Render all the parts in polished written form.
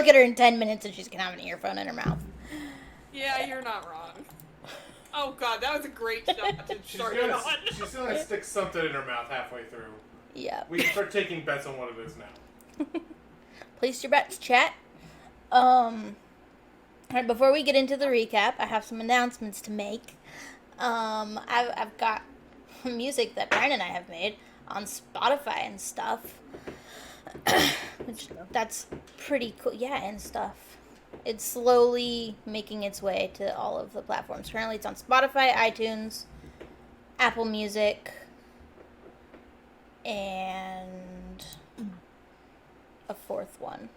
at her in 10 minutes and she's gonna have an earphone in her mouth. Yeah, you're not wrong. Oh god, that was a great shot to start it on. She's gonna stick something in her mouth halfway through. Yeah. We can start taking bets on what it is now. Place your bets, chat. Alright, before we get into the recap, I have some announcements to make. I've got music that Brian and I have made on Spotify and stuff. Which, that's pretty cool. Yeah, and stuff. It's slowly making its way to all of the platforms. Currently, it's on Spotify, iTunes, Apple Music, and a fourth one.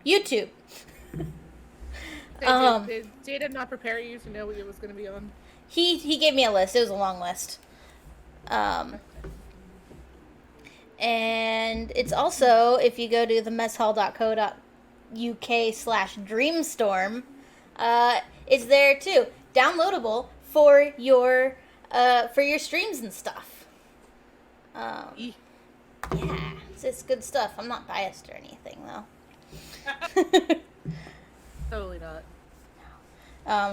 YouTube. Did Jada not prepare you to know what it was going to be on? He gave me a list. It was a long list. And it's also, if you go to themesshall.co.uk/DreamStorm, it's there too. Downloadable for your streams and stuff. Yeah, it's good stuff. I'm not biased or anything though. Totally not.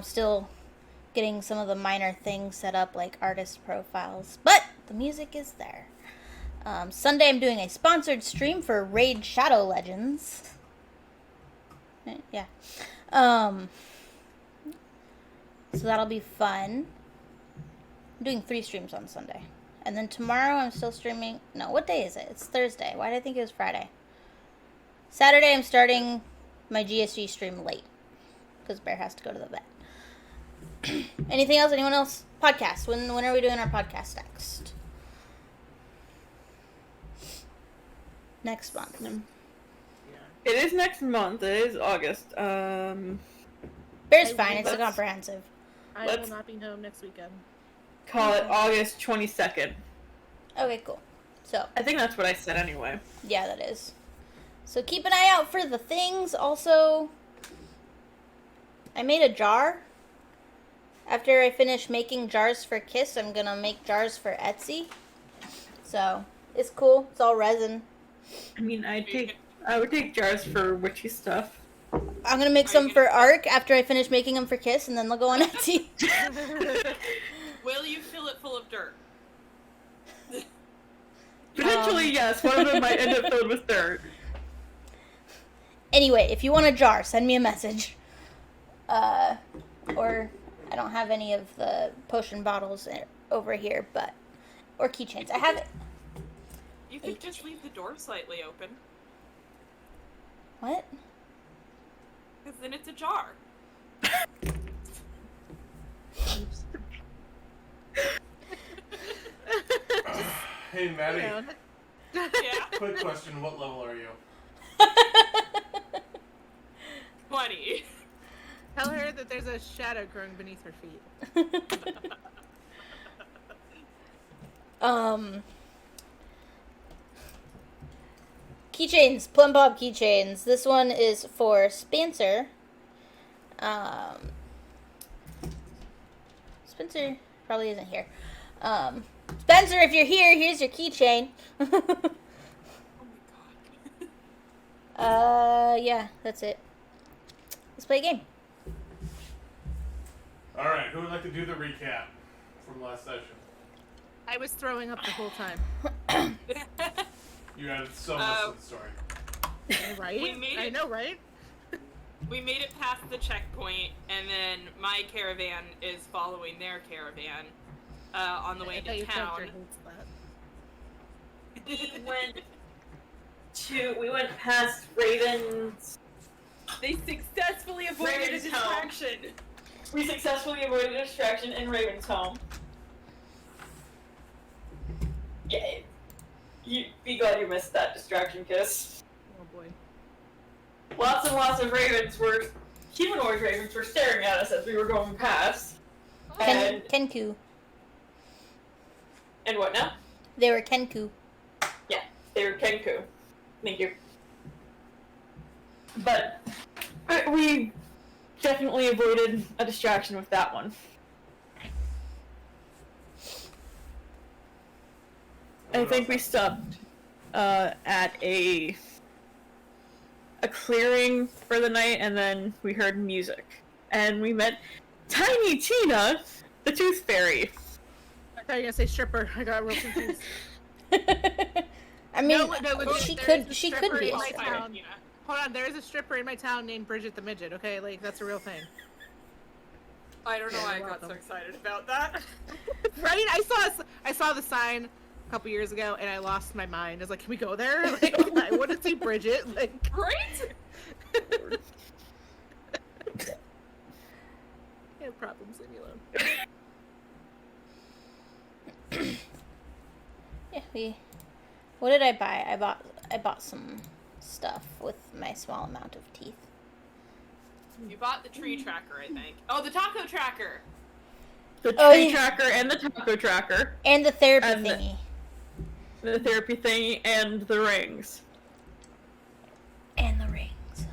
Still getting some of the minor things set up, like artist profiles, but the music is there. Sunday I'm doing a sponsored stream for Raid Shadow Legends. Yeah. So that'll be fun. I'm doing 3 streams on Sunday. And then tomorrow I'm still streaming. No, what day is it? It's Thursday. Why did I think it was Friday? Saturday I'm starting my GSG stream late. Because Bear has to go to the vet. Anything else? Anyone else? Podcast. When are we doing our podcast next? Next month. It is next month. It is August. Bear's fine. It's a comprehensive. I will not be home next weekend. Call it August 22nd. Okay, cool. So I think that's what I said anyway. yeah, that is. So keep an eye out for the things. Also, I made a jar. After I finish making jars for Kiss, I'm gonna make jars for Etsy. So it's cool. It's all resin. I mean, I would take jars for witchy stuff. I'm gonna make some for Ark after I finish making them for Kiss, and then they'll go on Etsy. Will you fill it full of dirt? Potentially, yes. One of them might end up filled with dirt. Anyway, if you want a jar, send me a message. Or I don't have any of the potion bottles over here, but or keychains. I have it. You could just leave the door slightly open. What? Because then it's a jar. Hey, Maddie. Yeah. Quick question. What level are you? 20. Tell her that there's a shadow growing beneath her feet. Keychains, Plum Bob keychains. This one is for Spencer. Spencer probably isn't here. Spencer, if you're here, here's your keychain. Oh my god. Yeah, that's it. Let's play a game. Alright, who would like to do the recap from last session? I was throwing up the whole time. You added so much to the story. Right? I know, right? We made it past the checkpoint, and then my caravan is following their caravan on the way to town. We went past Raven's. They successfully avoided Raven's a distraction. We successfully avoided a distraction in Raven's home. Yay. Be glad you missed that distraction, Kiss. Oh boy. Lots and lots of humanoid ravens were staring at us as we were going past. Kenku. And what now? They were Kenku. Yeah, they were Kenku. Thank you. But we definitely avoided a distraction with that one. I think we stopped at a a clearing for the night, and then we heard music. And we met Tiny Tina, the Tooth Fairy. I thought you were gonna say stripper. I got real confused. I mean, legit, she there could is a she could stripper be in a my stripper. town. Hold on, there is a stripper in my town named Bridget the Midget. Okay, like that's a real thing. I don't know why I You're got so welcome. excited about that. Right? I saw the sign a couple years ago, and I lost my mind. I was like, "Can we go there? Like, I want to see Bridget." Like, Right? no problems, leave me alone. Yeah, what did I buy? I bought some stuff with my small amount of teeth. You bought the tree tracker, I think. Oh, the taco tracker! The Oh, tree yeah. tracker and the taco tracker. And the therapy And the- thingy. The therapy thingy and the rings. And the rings.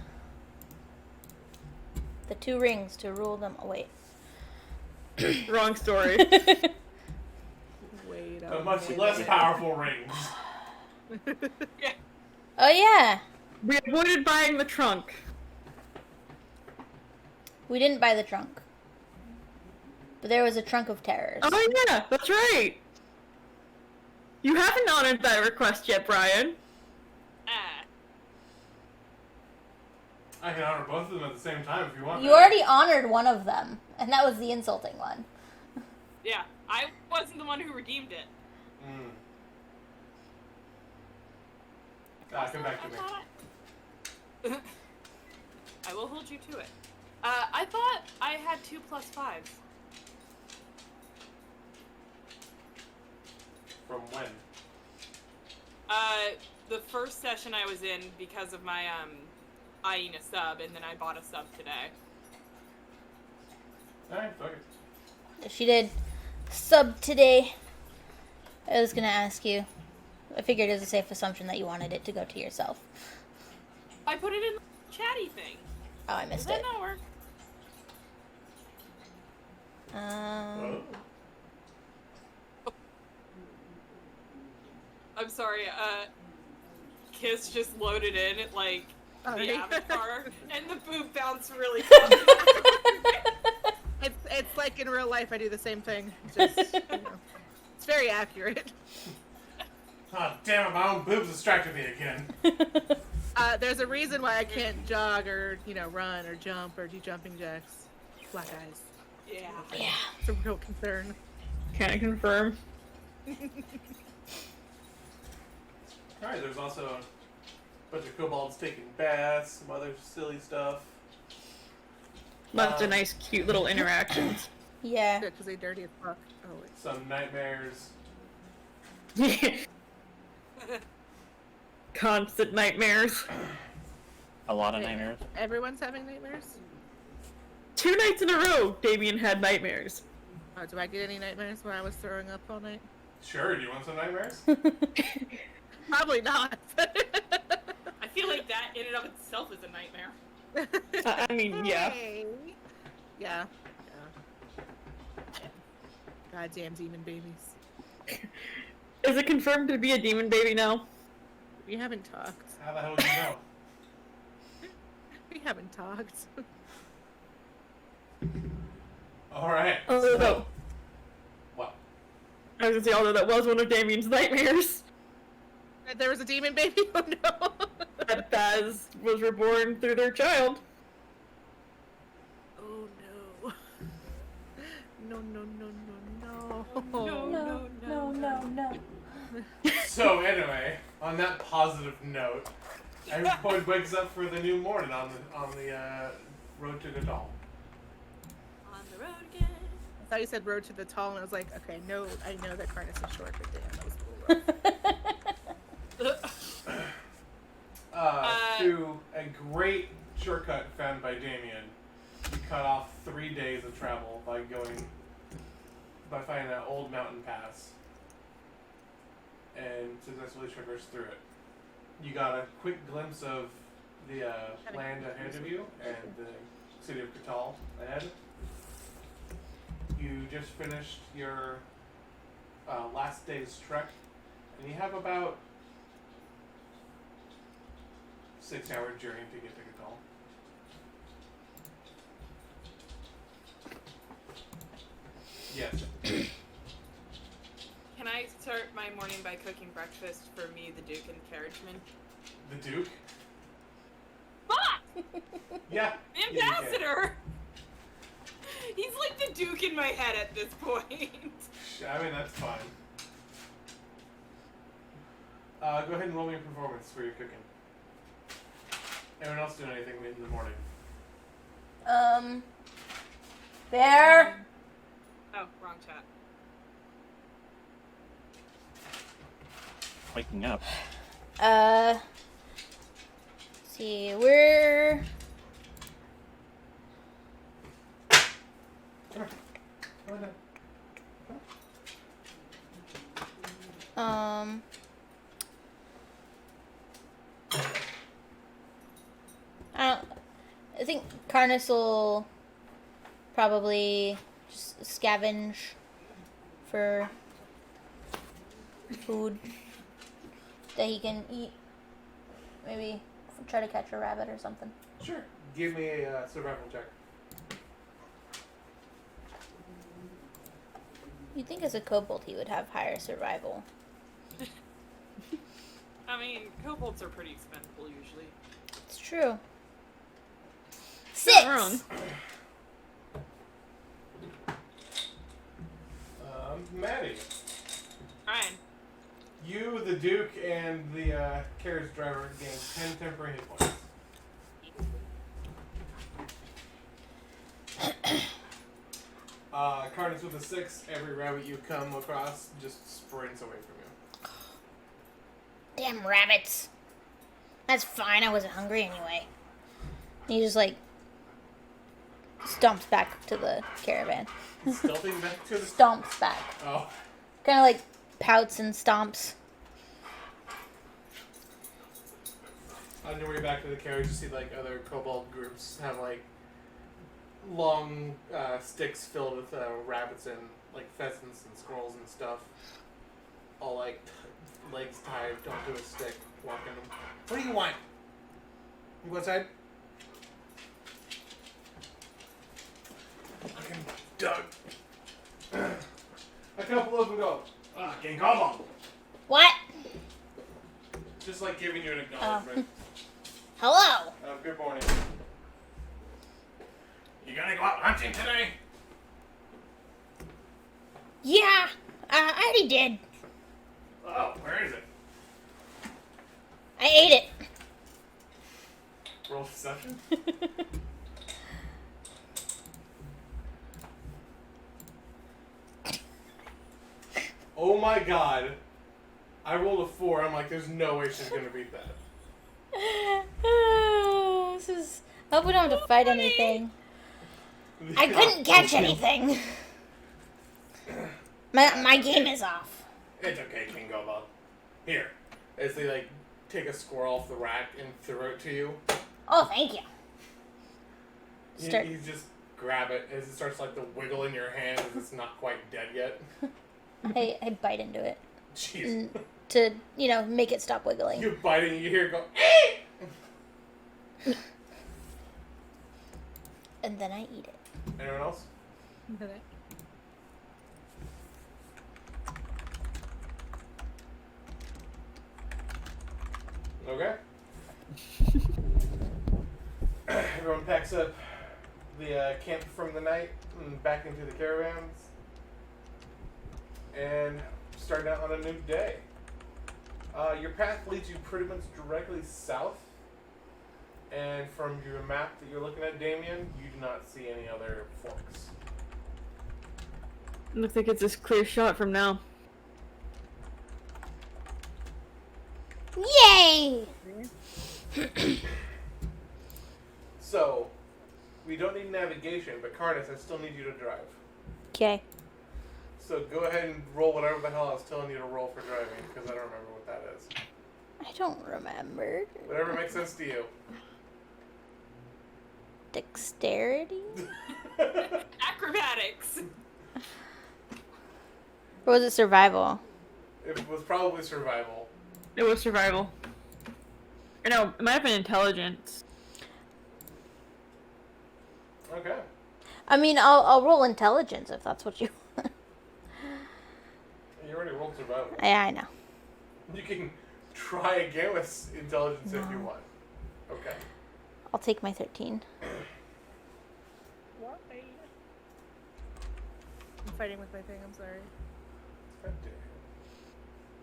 The 2 rings to rule them. Oh, wait. Wrong story. Wait A much less powerful rings. Yeah. Oh, yeah. We avoided buying the trunk. We didn't buy the trunk. But there was a trunk of terrors. Oh yeah, that's right. You haven't honored that request yet, Brian. Ah. I can honor both of them at the same time if you want. You already honored one of them, and that was the insulting one. Yeah, I wasn't the one who redeemed it. Mm. Come back to me. I will hold you to it. I thought I had 2 + 5s. From when? The first session I was in because of my eyeing a sub, and then I bought a sub today. Alright, fuck it. She did sub today. I was gonna ask you. I figured it was a safe assumption that you wanted it to go to yourself. I put it in the chatty thing. Oh, I Does missed that it. not work? Oh. I'm sorry, Kiss just loaded in at, like, Sorry. the avatar, and the boob bounced really fast. It's like in real life, I do the same thing. Just, it's very accurate. Oh, damn it, my own boobs distracted me again. There's a reason why I can't jog or run or jump or do jumping jacks. Black eyes. Yeah. Yeah. It's a real concern. Can I confirm? Alright, there's also a bunch of kobolds taking baths, some other silly stuff. Lots of nice, cute little interactions. Yeah. Good, because they dirty as fuck. Oh, wait. Some nightmares. Constant nightmares. A lot of nightmares. Everyone's having nightmares? 2 nights in a row, Damian had nightmares. Oh, do I get any nightmares when I was throwing up all night? Sure, do you want some nightmares? Probably not. I feel like that in and of itself is a nightmare. I mean, yeah. Hey. Yeah. Goddamn demon babies. Is it confirmed to be a demon baby now? We haven't talked. How the hell would you know? We haven't talked. Alright. Oh, no. What? I was gonna say, although that was one of Damian's nightmares. There was a demon baby? Oh no. That Baz was reborn through their child. Oh no. No, no, no, no, no. No. So anyway, on that positive note, everyone wakes up for the new morning on the road to Katal. On the road again. I thought you said road to the tall, and I was like, okay, no, I know that Karnas is short, but damn, that was a little rough. Through a great shortcut found by Damian, you cut off 3 days of travel by finding that old mountain pass and successfully traversed through it. You got a quick glimpse of the land ahead of you and the city of Katal ahead. You just finished your last day's trek, and you have about 6-hour journey to get to Katal. Yes. Can I start my morning by cooking breakfast for me, the Duke, and the carriageman? The Duke? Fuck! Yeah. The yeah, you can. ambassador! He's like the Duke in my head at this point. I mean, that's fine. Go ahead and roll me a performance for your cooking. Anyone else doing anything in the morning? Bear. Oh, wrong chat. Waking up. See, we're I think Carnus will probably just scavenge for food that he can eat. Maybe try to catch a rabbit or something. Sure. Give me a survival check. You'd think as a kobold he would have higher survival. I mean, kobolds are pretty expendable usually. It's true. 6! Not wrong. Maddie. Ryan. You, the Duke, and the carriage driver gain 10 temporary hit points. Carnage with a 6, every rabbit you come across just sprints away from you. Damn rabbits. That's fine, I wasn't hungry anyway. He just like stomps back to the caravan. Stealthing back to the... Stomps back. Oh. Kind of like pouts and stomps. On your way back to the carriage, you see like other kobold groups have like long sticks filled with rabbits and like pheasants and squirrels and stuff. All like legs tied onto a stick, walking them. What do you want? You go outside? Fucking Doug. A couple of them go, King Kobold. What? Just like giving you an acknowledgement. Hello. Good morning. You gonna go out hunting today? Yeah, I already did. Oh, where is it? I ate it. Roll deception? Oh my god. I rolled a 4. I'm like, there's no way she's gonna beat that. This is. I hope we don't have to fight anything. I couldn't catch anything. My game is off. It's okay, King Kobold. Here. As they like take a squirrel off the rack and throw it to you. Oh, thank you. You just grab it as it starts like to wiggle in your hand as it's not quite dead yet. I bite into it Jeez. to, make it stop wiggling. You bite it and you hear it go, And then I eat it. Anyone else? Okay. Everyone packs up the camp from the night and back into the caravans. And starting out on a new day. Your path leads you pretty much directly south. And from your map that you're looking at, Damian, you do not see any other forks. Looks like it's a clear shot from now. Yay! So, we don't need navigation, but Carnus, I still need you to drive. Okay. So go ahead and roll whatever the hell I was telling you to roll for driving, because I don't remember what that is. I don't remember. Whatever makes sense to you. Dexterity? Acrobatics. Or was it survival? It was probably survival. It was survival. No, it might have been intelligence. Okay. I mean, I'll roll intelligence if that's what you want. You already rolled survival. Yeah, I know. You can try again with intelligence if you want. Okay. I'll take my 13. Why? I'm fighting with my thing, I'm sorry. God damn.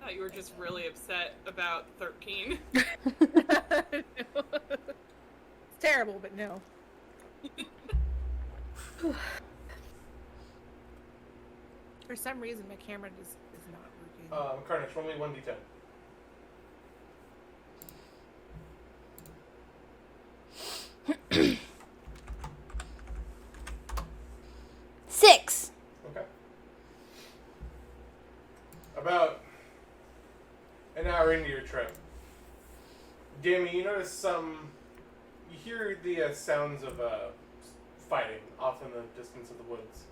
I thought you were just really upset about 13. It's terrible, but no. For some reason, my camera just is not working. Carnage, roll me 1d10. Six. Okay. About an hour into your trip, Damian, you notice you hear the sounds of fighting off in the distance of the woods.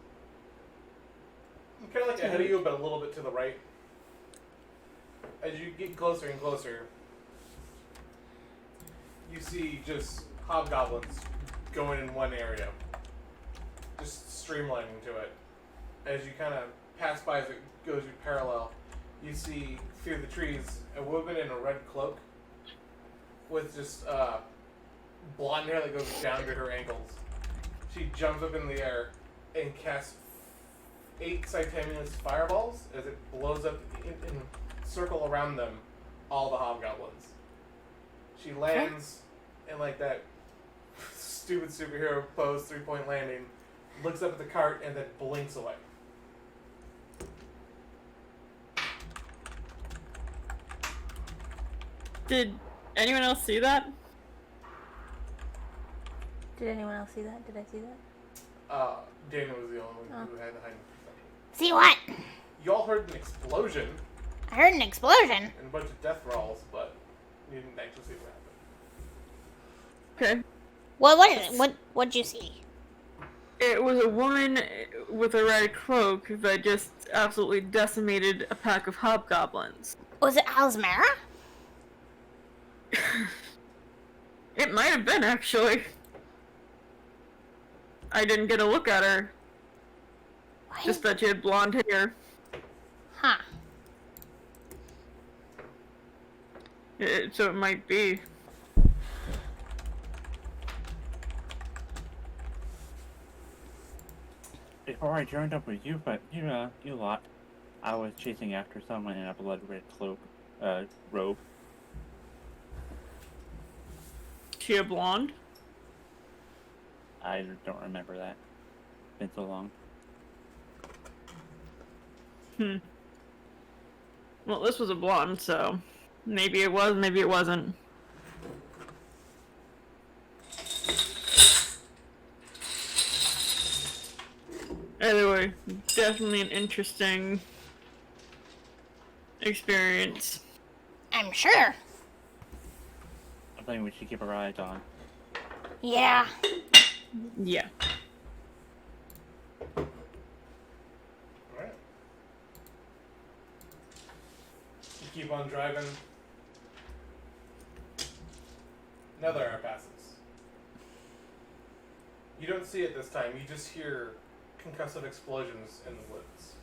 Kind of like ahead of you, but a little bit to the right. As you get closer and closer, you see just hobgoblins going in one area, just streamlining to it. As you kind of pass by as it goes you parallel, you see through the trees a woman in a red cloak with just blonde hair that goes down to her ankles. She jumps up in the air and casts 8 simultaneous fireballs as it blows up in circle around them, all the hobgoblins. She lands in like that stupid superhero pose, 3-point landing, looks up at the cart, and then blinks away. Did anyone else see that? Did anyone else see that? Did I see that? Daniel was the only one who had the hiding perception. See what? Y'all heard an explosion I heard an explosion. and a bunch of death rolls, but you didn't actually see what happened. Okay. What is it? What'd you see? It was a woman with a red cloak that just absolutely decimated a pack of hobgoblins. Was it Alzmara? It might have been, actually. I didn't get a look at her. What? Just that she had blonde hair. Huh. So it might be. Before I joined up with you, but you lot, I was chasing after someone in a blood-red cloak, robe. She a blonde? I don't remember that. Been so long. Well, this was a blonde, so maybe it was, maybe it wasn't. Anyway, definitely an interesting experience. I'm sure. Something we should keep our eyes on. Yeah. Yeah. Alright. You keep on driving. Another hour passes. You don't see it this time, you just hear concussive explosions in the woods.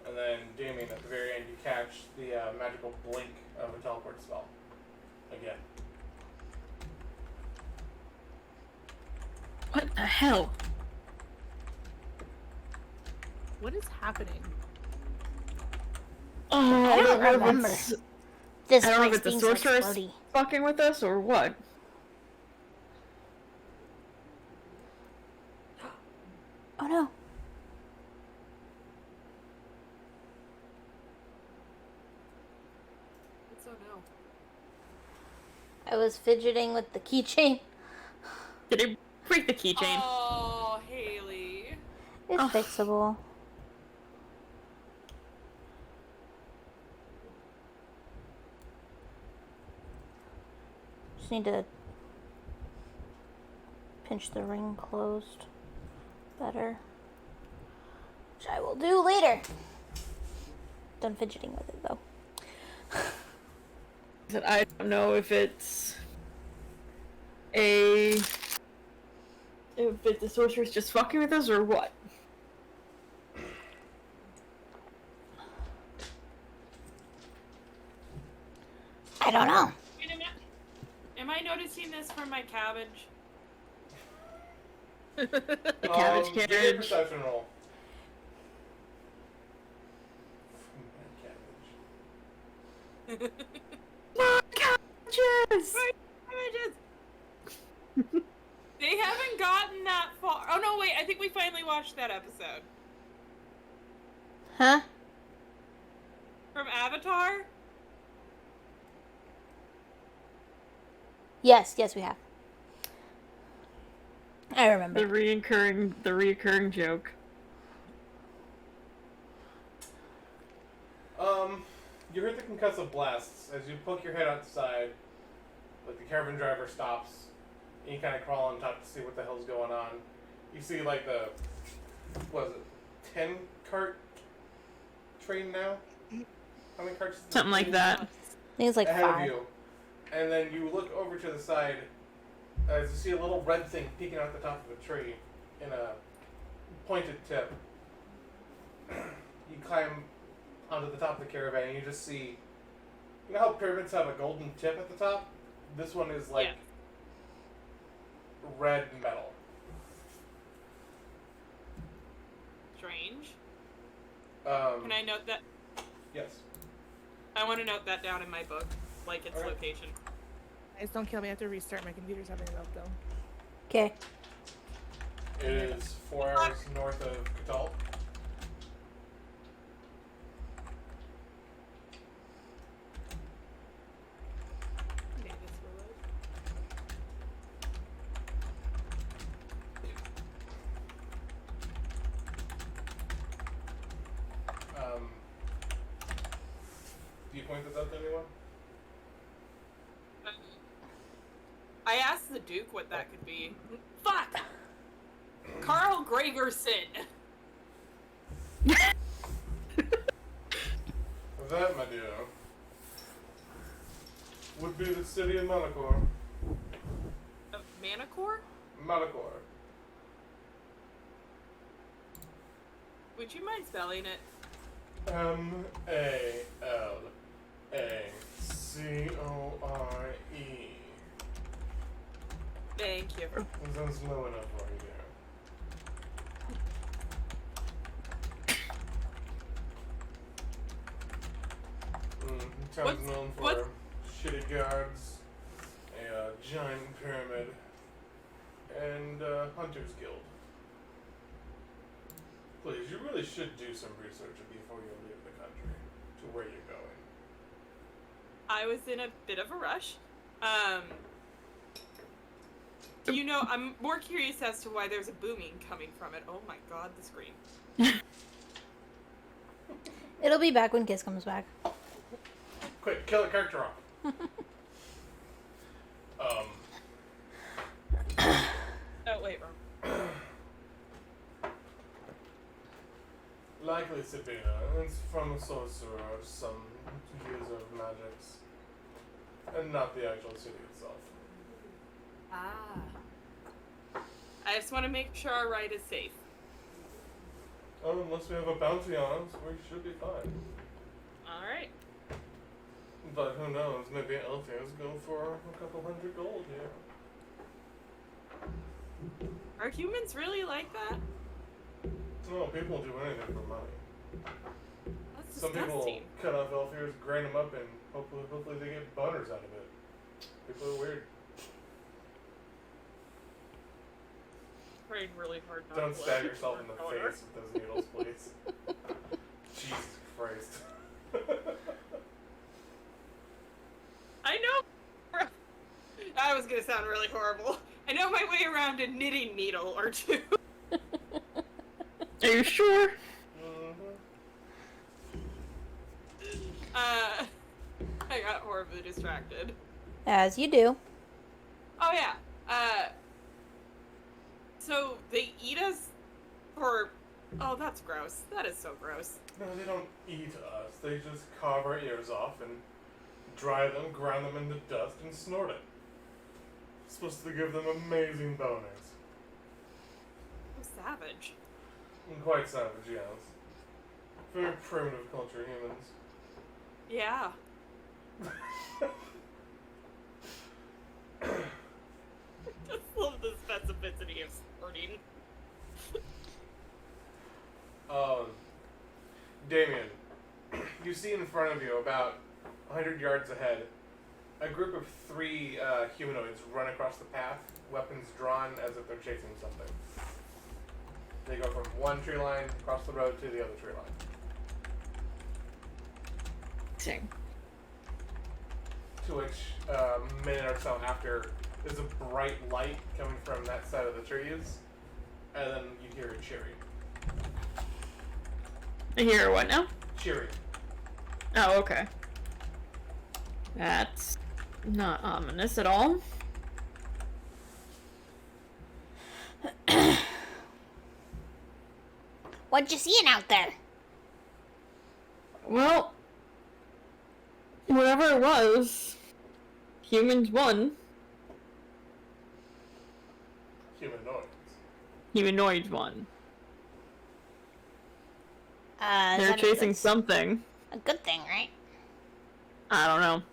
And then, Damian, at the very end, you catch the magical blink of a teleport spell. Again. What the hell? What is happening? Oh, I don't know if remember. it's- This I don't know if place it's the being so sorceress explodey. fucking with us or what. Oh no. So no. I was fidgeting with the keychain. Did it break the keychain? Oh, Haley. It's Oh. fixable. Just need to pinch the ring closed better. Which I will do later. Done fidgeting with it though. I don't know if it's a sorceress just fucking with us or what. I don't know. Wait a minute. Am I noticing this from my cabbage? The cabbage Give me a carriage. perception roll. More cabbages! Cabbages! They haven't gotten that far. Oh no, wait, I think we finally watched that episode. Huh? From Avatar? Yes, we have. I remember. The reoccurring joke. You heard the concussive blasts as you poke your head outside. Like the caravan driver stops, and you kind of crawl on top to see what the hell's going on. You see like the, what is it, 10 cart train now? How many carts? Is Something like that. I think it's like ahead 5. of you, and then you look over to the side as you see a little red thing peeking out the top of a tree in a pointed tip. You climb onto the top of the caravan and you just see, you know how pyramids have a golden tip at the top? This one is like red metal. Strange. Can I note that? Yes. I want to note that down in my book, like its Alright. location. Guys, don't kill me. I have to restart. My computer's having a meltdown. Okay. It is 4 hours north of Katal. Okay, this will load. Do you point this out to anyone? I asked the Duke what that could be. Fuck! Carl Gregerson! That, my dear, would be the city of Malachor. Manacor? Malachor. Would you mind spelling it? Malachore. Thank you. That's low enough for you there. Town's What's- known for what- shitty guards, a giant pyramid, and Hunter's Guild. Please, you really should do some research before you leave the country to where you're going. I was in a bit of a rush. Do you know, I'm more curious as to why there's a booming coming from it. Oh my god, the scream. It'll be back when Kiss comes back. Quick, kill the character off. Oh, wait, wrong. Likely Sabina. It's from a sorcerer of some years of magics. And not the actual city itself. Ah. I just want to make sure our ride is safe. Oh, unless we have a bounty on us, we should be fine. Alright. But who knows, maybe Elfians go for a couple hundred gold here. Are humans really like that? No, people do anything for money. That's Some people disgusting. cut off elf ears, grind them up, and hopefully they get boners out of it. People are weird. Praying really hard not Don't to stab look yourself for in the color. face with those needles, please. Jesus Christ. I know. I was gonna sound really horrible. I know my way around a knitting needle or two. Are you sure? I got horribly distracted. As you do. Oh yeah. So they eat us for. Oh, that's gross. That is so gross. No, they don't eat us. They just carve our ears off and dry them, ground them into dust, and snort it. It's supposed to give them amazing boners. Savage. And quite savage, yes. Very primitive culture, humans. Yeah. Just love the specificity of snorting. Damian, you see in front of you, about 100 yards ahead, a group of 3 humanoids run across the path, weapons drawn as if they're chasing something. They go from one tree line across the road to the other tree line. Sing. To which, a minute or so after, there's a bright light coming from that side of the trees, and then you hear a cheering. I hear what now? Cheering. Oh, okay. That's not ominous at all. What you seeing out there? Well, whatever it was, humans won. Humanoids. Humanoids won. Is They're that chasing that's something. a good thing, right? I don't know.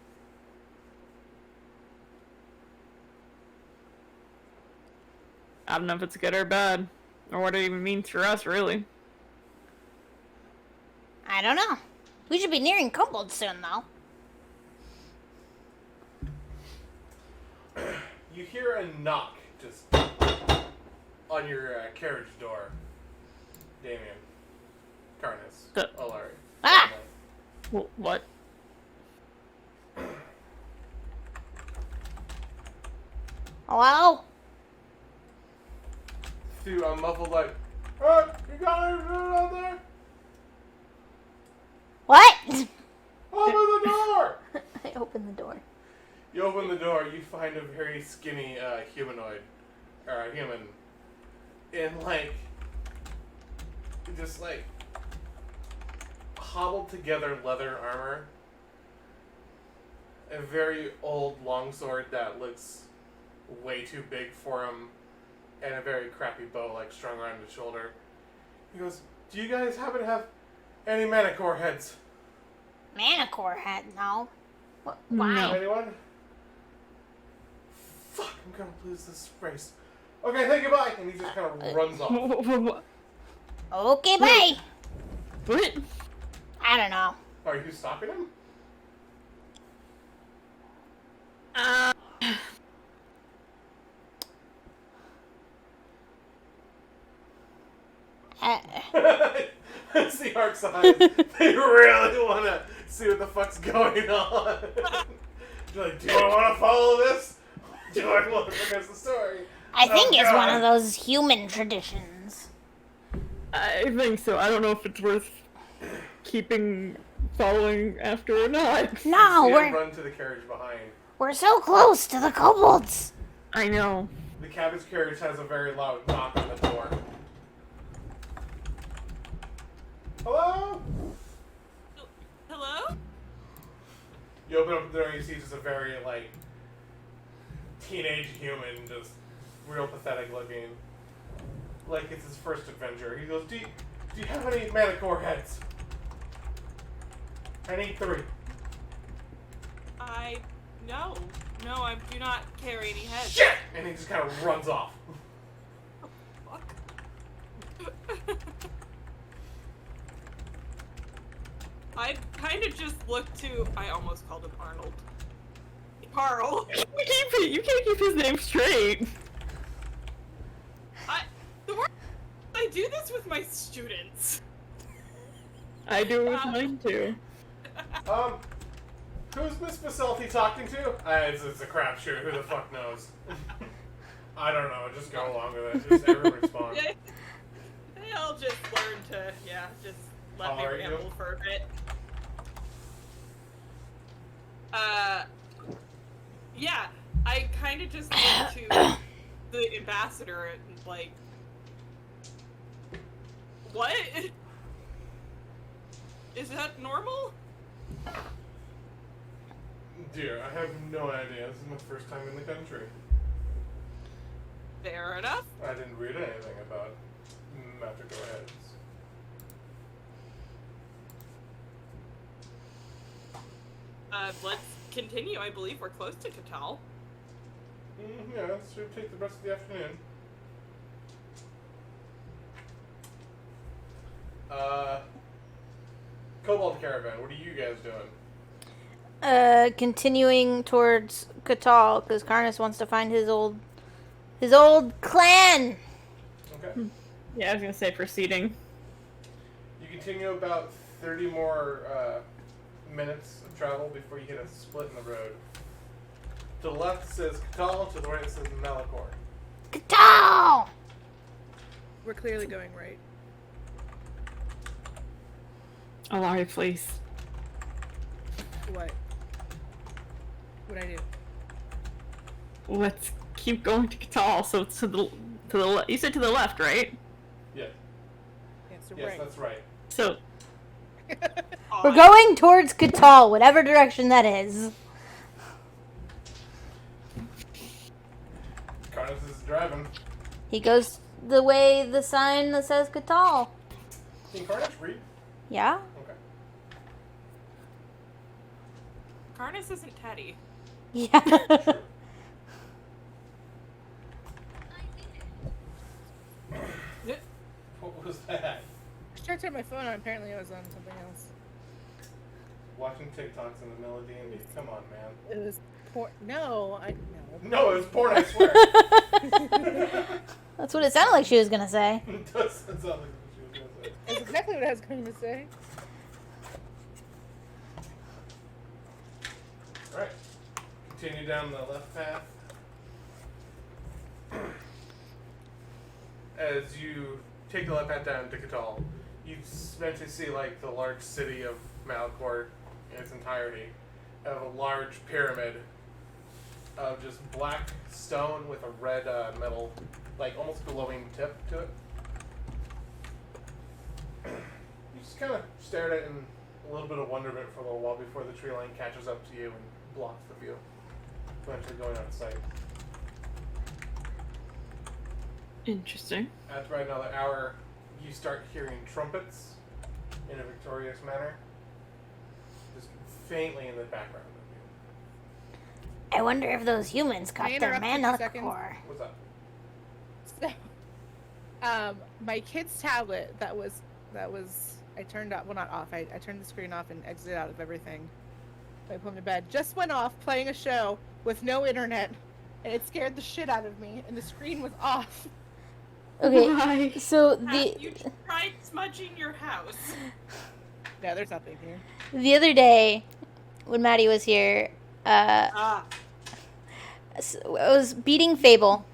I don't know if it's good or bad, or what it even means for us, really. I don't know. We should be nearing kobolds soon, though. You hear a knock just on your carriage door. Damian. Karnas. The- Olari. Ah! What? Hello? Through a muffled like, hey, you got anything out there? What? Open the door! I opened the door. You open the door, you find a very skinny humanoid, or a human, in like, just like, hobbled together leather armor, a very old longsword that looks way too big for him, and a very crappy bow like strung around his shoulder. He goes, do you guys happen to have any manicore heads? Manicore head, no. Why? No. Anyone? Fuck, I'm gonna lose this race. Okay, thank you, bye! And he just kind of runs off. What? Okay, bye. What? I don't know. Are you stopping him? See Ark's eyes. They really want to see what the fuck's going on. They're like, do I want to follow this? Do I want to finish the story? I think it's one God. of those human traditions. I think so. I don't know if it's worth following after or not. No, See him we're run to the carriage behind. so close to the kobolds. I know. The cabbage carriage has a very loud knock on the door. Hello? Hello? You open up the door and you see just a very, like, teenage human, just real pathetic looking. Like it's his first adventure. He goes, do you have any manicore heads? I need 3. No, I do not carry any heads. Shit! And he just kind of runs off. Fuck. I kind of just look to. I almost called him Arnold. Carl. You can't keep his name straight. I do this with my students. I do it with mine too. Who's Miss Baselti talking to? It's a crapshoot. Who the fuck knows? I don't know. Just go along with it. Just everyone respond. I'll just learn to, just let How me are you? ramble for a bit. Yeah, I kind of just went to the ambassador and, like, what? Is that normal? Dear, I have no idea. This is my first time in the country. Fair enough. I didn't read anything about magic go-aheads. Let's continue. I believe we're close to Katal. Yeah, this should take the rest of the afternoon. Cobalt Caravan, what are you guys doing? Continuing towards Katal, because Karnas wants to find his old clan. Okay. Yeah, I was gonna say proceeding. You continue about 30 more minutes of travel before you hit a split in the road. To the left it says Katal, to the right it says Malachor. Katal! We're clearly going right. Alari, please. What? What'd I do? Let's keep going to Katal. So to the you said to the left, right? Yeah. Yeah, so Yes, right. that's right. So We're going towards Katal, whatever direction that is. Karnas is driving. He goes the way the sign that says Katal. Can Karnas read? Yeah? Okay. Karnas isn't Teddy. Yeah. What was that? I tried to turn my phone on. Apparently, I was on something else. Watching TikToks in the middle of D&D. Come on, man. It was porn. No, I no. No, it was porn, I swear. That's what it sounded like she was gonna say. It does sound like what she was going to say. That's exactly what I was going to say. Alright. Continue down the left path. As you take the left path down to Katal, you eventually see like the large city of Malachor in its entirety. Of a large pyramid of just black stone with a red metal, like almost glowing tip to it. You just kind of stare at it in a little bit of wonderment for a little while before the tree line catches up to you and blocks the view, eventually going out of sight. interesting. After about another hour, you start hearing trumpets in a victorious manner, just faintly in the background of you. I wonder if those humans Can I got their interrupt for 2 seconds? Manacor. What's up? So, my kid's tablet that was I turned off. Well, not off. I turned the screen off and exited out of everything. I put him to bed. Just went off playing a show with no internet, and it scared the shit out of me. And the screen was off. Okay, Why? so Have you tried smudging your house? No, there's nothing here. the other day when Maddie was here, I was beating Fable,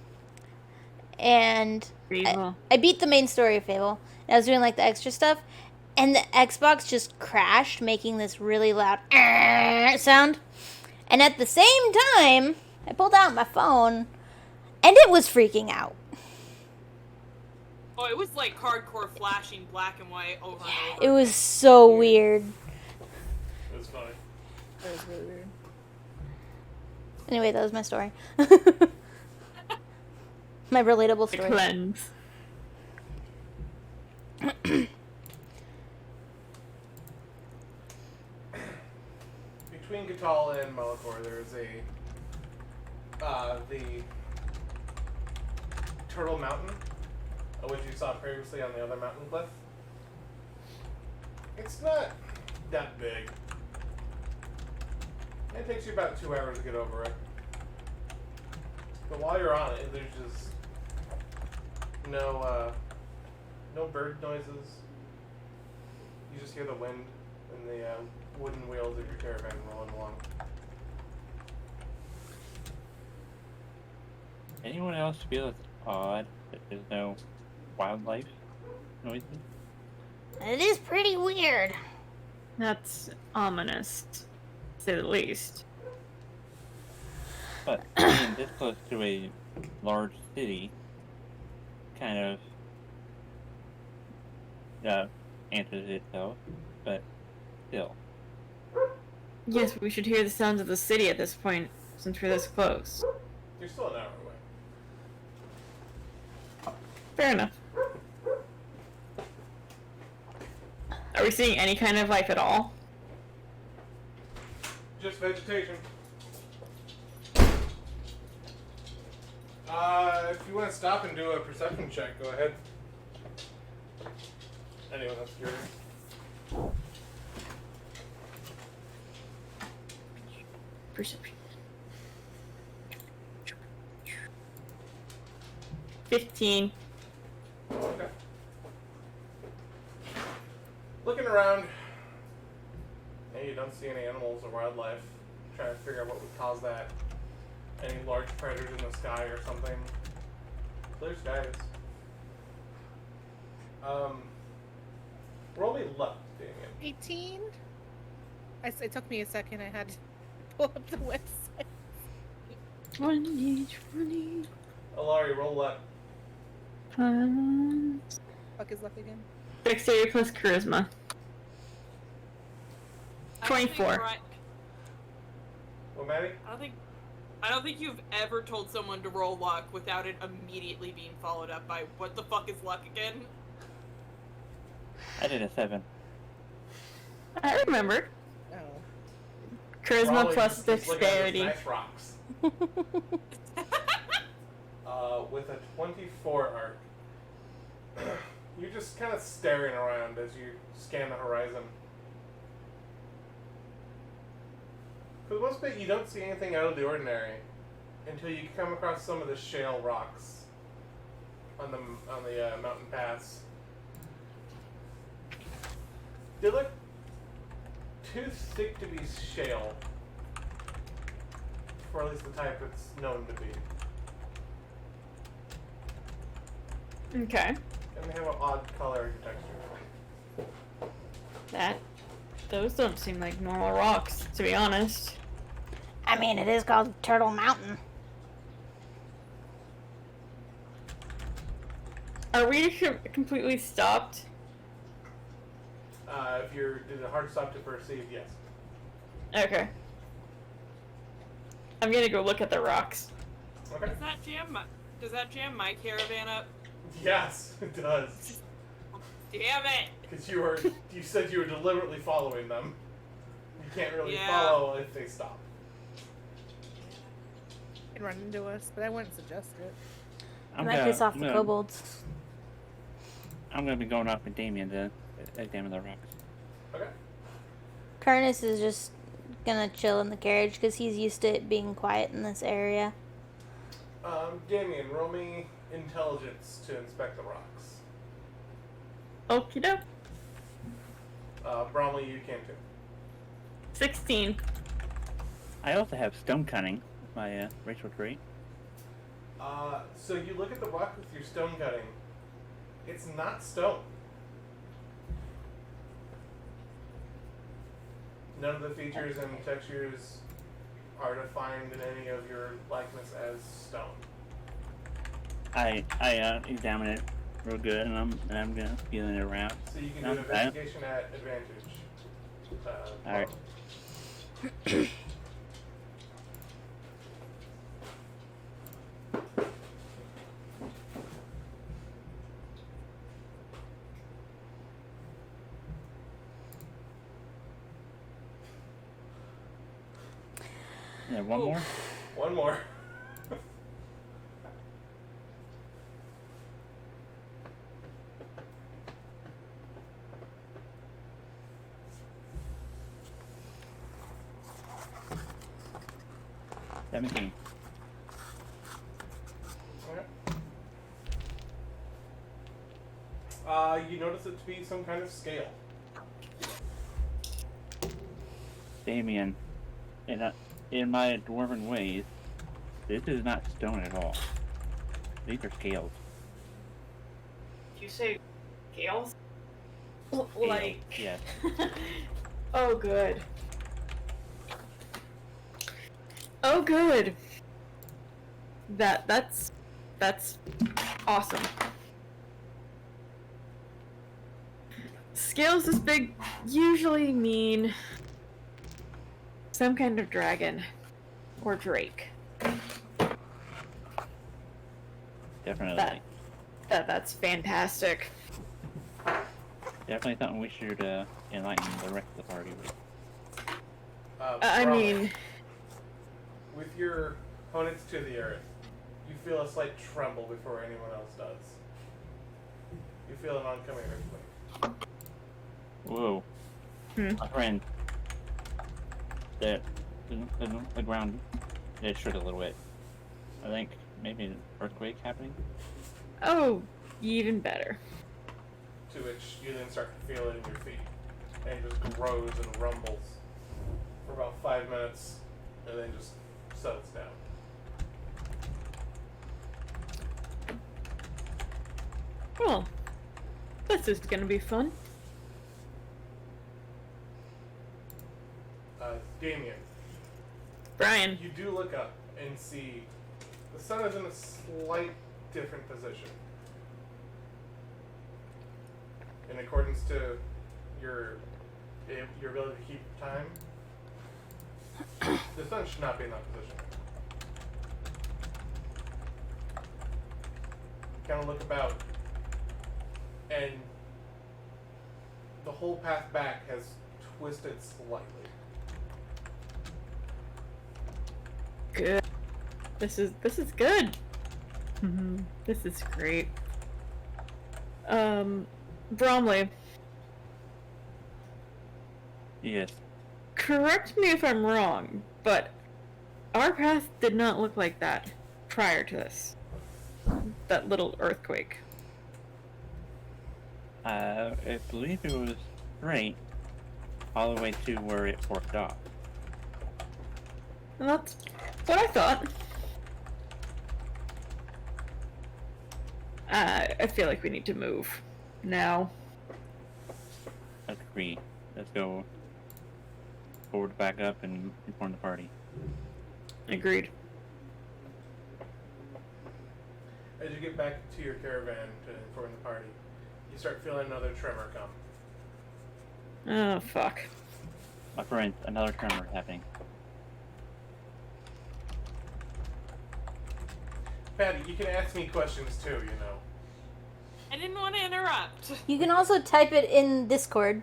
and Fable. I beat the main story of Fable. And I was doing like the extra stuff, and the Xbox just crashed, making this really loud sound. And at the same time, I pulled out my phone, and it was freaking out. Oh, it was like hardcore flashing black and white over and over. It was so weird. It was funny. That was really weird. Anyway, that was my story. My relatable The story. cleanse. Between Katal and Malachor, there's the Turtle Mountain, which you saw previously on the other mountain cliff. It's not that big. It takes you about 2 hours to get over it. But while you're on it, there's just no bird noises. You just hear the wind and the wooden wheels of your caravan rolling along. Anyone else feel it's odd that there's no wildlife noises? It is pretty weird. That's ominous, to say the least. But being this close to a large city kind of answers itself, but still. Yes, but we should hear the sounds of the city at this point, since we're this close. You're still an hour away. Fair enough. Are we seeing any kind of life at all? Just vegetation. If you want to stop and do a perception check, go ahead. Anyone that's curious. Perception. 15. Okay. Looking around, and you don't see any animals or wildlife. Trying to figure out what would cause that. Any large predators in the sky or something. Clear skies. Roll me luck, Damian. 18? It took me a second. I had to pull up the website. 20. Alari, roll luck. Fuck is luck again? Dexterity plus charisma. I don't think 24. Brian- Well, Maddie? I don't think you've ever told someone to roll luck without it immediately being followed up by what the fuck is luck again? I did a 7. I remember. Oh. Charisma Probably plus just looking at those dexterity. nice rocks. With a 24 arc. You're just kind of staring around as you scan the horizon. For the most part, you don't see anything out of the ordinary until you come across some of the shale rocks on the mountain pass. They look too thick to be shale, for at least the type it's known to be. Okay. And they have an odd color and texture. Those don't seem like normal rocks, to be honest. I mean, it is called Turtle Mountain. Are we completely stopped? If you're did a hard stop to perceive, yes. Okay. I'm gonna go look at the rocks. Okay. Does that jam my caravan up? Yes, it does. Damn it! Because you said you were deliberately following them. You can't really Yeah. follow if they stop. Can run into us, but I wouldn't suggest it. I might piss off the gonna- kobolds. I'm gonna be going off with Damian to examine the rocks. Okay. Curtis is just gonna chill in the carriage because he's used to it being quiet in this area. Damian, roll me intelligence to inspect the rocks. Okie doke. Bromley, you can too. 16. I also have stone cutting, my racial trait. So you look at the rock with your stone cutting. It's not stone. None of the features and textures are defined in any of your likeness as stone. I examine it real good, and I'm gonna feel it around. So you can No, do an investigation at advantage. Alright. Yeah, one more. One more. $17. Okay. You notice it to be some kind of scale. Damian, in my dwarven ways, this is not stone at all. These are scales. You say scales? Scales, yes. Oh, good. Oh, good. That's awesome. Scales this big usually mean some kind of dragon or drake. Definitely. That's fantastic. Definitely something we should enlighten the rest of the party with. I Brahma, mean, with your opponents to the earth, you feel a slight tremble before anyone else does. You feel an oncoming earthquake. Whoa. My friend. The ground is shook a little bit. I think maybe an earthquake happening. oh, even better. To which you then start to feel it in your feet. And it just grows and rumbles for about 5 minutes and then just settles down. Well, this is gonna be fun. Damian, Brian. you do look up and see the sun is in a slight different position. In accordance to your ability to keep time, the sun should not be in that position. Kind of look about, and the whole path back has twisted slightly. Good. This is good. This is great. Bromley, Yes. correct me if I'm wrong, but our path did not look like that prior to this. That little earthquake. I believe it was straight all the way to where it forked off. And that's what I thought. I feel like we need to move now. Agree. Let's go forward, back up, and inform the party. Agreed. As you get back to your caravan to inform the party, you start feeling another tremor come. Oh, fuck. My friend, another tremor happening. Patty, you can ask me questions too, you know. I didn't want to interrupt. You can also type it in Discord.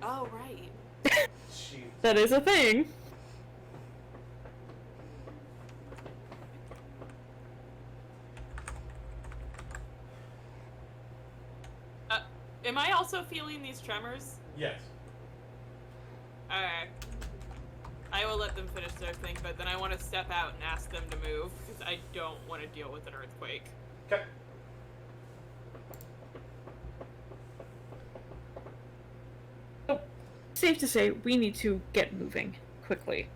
Oh, right. Jeez. That is a thing. Am I also feeling these tremors? Yes. Okay. I will let them finish their thing, but then I want to step out and ask them to move, because I don't want to deal with an earthquake. Okay. Oh, safe to say, we need to get moving quickly.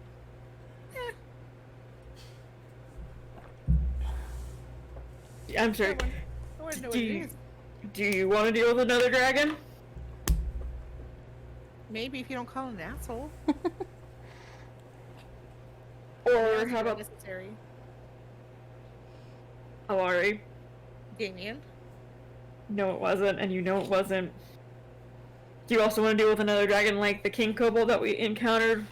I'm sorry. I want to know what Do it you, is. do you want to deal with another dragon? Maybe if you don't call him an asshole. Or That's how about necessary? Alari? Damian? No, it wasn't, and you know it wasn't. Do you also want to deal with another dragon like the King Kobold that we encountered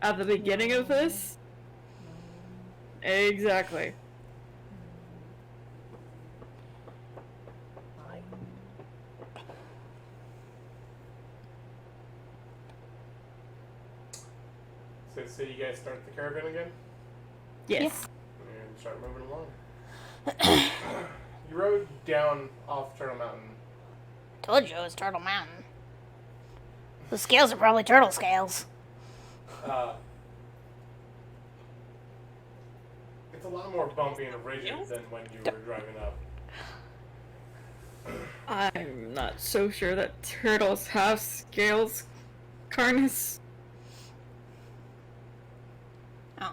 at the beginning of this? Exactly. So you guys start the caravan again? Yes. And start moving along. You rode down off Turtle Mountain. Told you it was Turtle Mountain. The scales are probably turtle scales. It's a lot more bumpy and rigid than when you were driving up. I'm not so sure that turtles have scales, Carnus. Oh.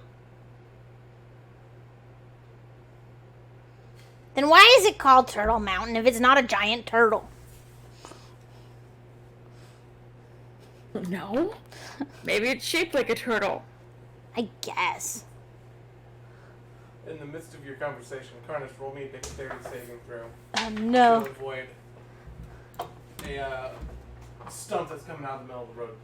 Then why is it called Turtle Mountain if it's not a giant turtle? No? Maybe it's shaped like a turtle. I guess. In the midst of your conversation, Carnus, roll me a dexterity saving throw Oh no. to avoid a stump that's coming out of the middle of the road.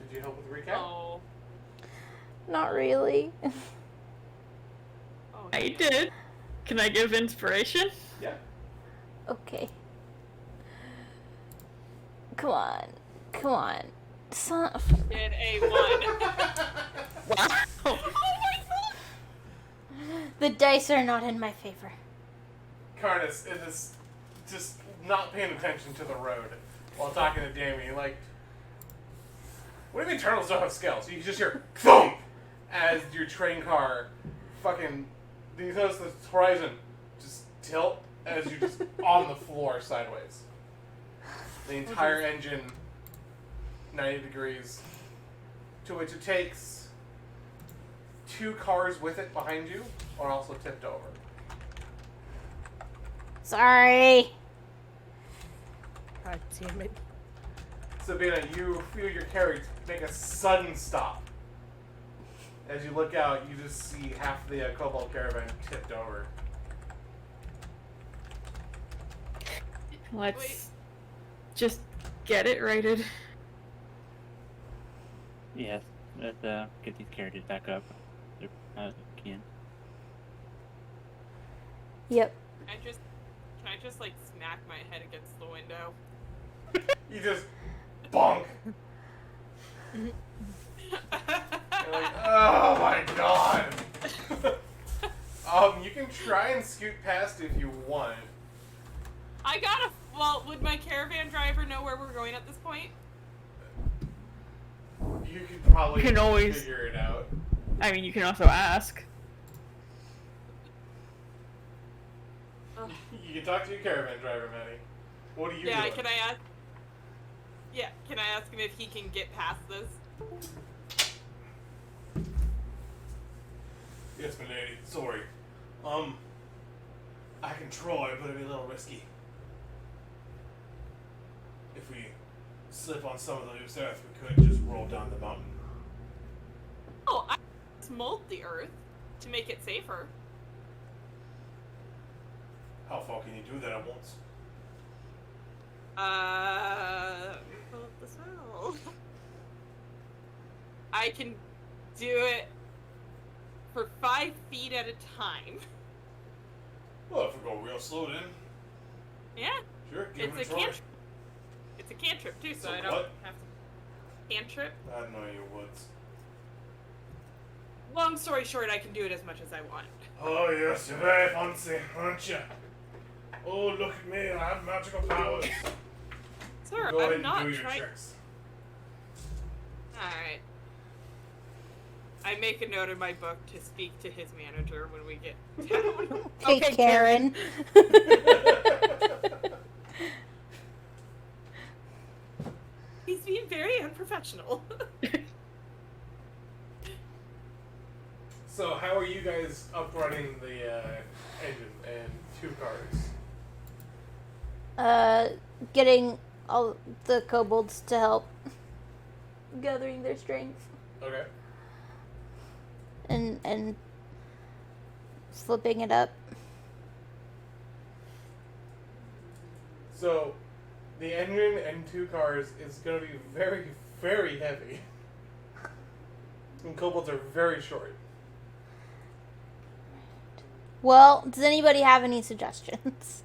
Did you help with the recap? Oh. Not really. Oh. I did. Can I give inspiration? Yeah. Okay. Come on. Come on. Son of... Did a 1. Wow. Oh my god! The dice are not in my favor. Carnus is just not paying attention to the road while talking to Damian. Like, what do you mean turtles don't have scales? You just hear thump as your train car fucking. You notice the horizon just tilt as you're just on the floor sideways. The entire engine 90 degrees, to which it takes 2 cars with it behind you are also tipped over. Sorry. God damn it. Sabina, you feel your carriage make a sudden stop. As you look out, you just see half the Cobalt caravan tipped over. Let's Wait. just get it righted. Yes, let's get these carriages back up. They're can. Yep. Can I just like smack my head against the window? You just bonk. You're like, oh my god. You can try and scoot past if you want. Well, would my caravan driver know where we're going at this point? You could probably You can always- figure it out. I mean, you can also ask. Ugh. You can talk to your caravan driver, Maddie. What are you Yeah, doing? can I ask? Yeah, can I ask him if he can get past this? Yes, my lady. Sorry. I can try, but it'd be a little risky. If we slip on some of the loose earth, we could just roll down the mountain. Oh, I mold the earth to make it safer. How far can you do that at once? Pull up the spell. I can do it for 5 feet at a time. Well, if we go real slow then. Yeah, Sure, give it's it a a try. cantrip. It's a cantrip too, so So I don't what? have to. Cantrip. I know your woods. Long story short, I can do it as much as I want. Oh yes, you're very fancy, aren't you? Oh, look at me, I have magical powers. Sir, Go ahead I'm and not do your trying. tricks. Alright. I make a note in my book to speak to his manager when we get down. Okay, Okay, Karen. He's being very unprofessional. So, how are you guys uprunning the engine and 2 cars? Getting all the kobolds to help gathering their strength Okay. and flipping it up. So, the engine and 2 cars is going to be very, very heavy. And kobolds are very short. Well, does anybody have any suggestions?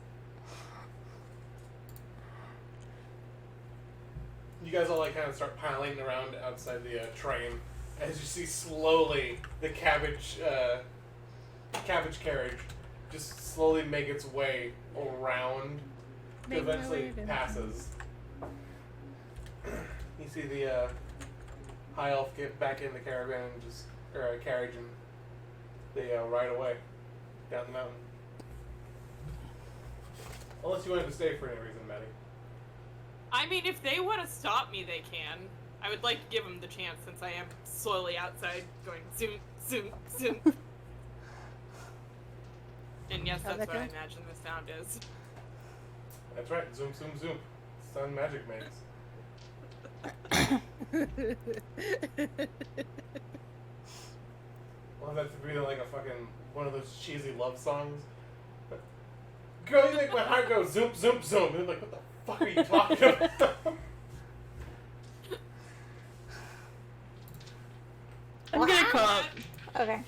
You guys all like kind of start piling around outside the train as you see slowly the cabbage carriage just slowly make its way around. Make my Eventually way to- passes. You see the high elf get back in the caravan and just carriage and they ride away down the mountain. Unless you wanted to stay for any reason, Maddie. I mean, if they want to stop me, they can. I would like to give them the chance since I am slowly outside going zoom, zoom, zoom. And yes, How'd that's that what I go? imagine the sound is. That's right. Zoom, zoom, zoom. Sun magic makes. Well, that's really like a fucking one of those cheesy love songs. Girl, you make my heart go zoom, zoom, zoom. And I'm like, what the fuck are you talking about? call out. Okay.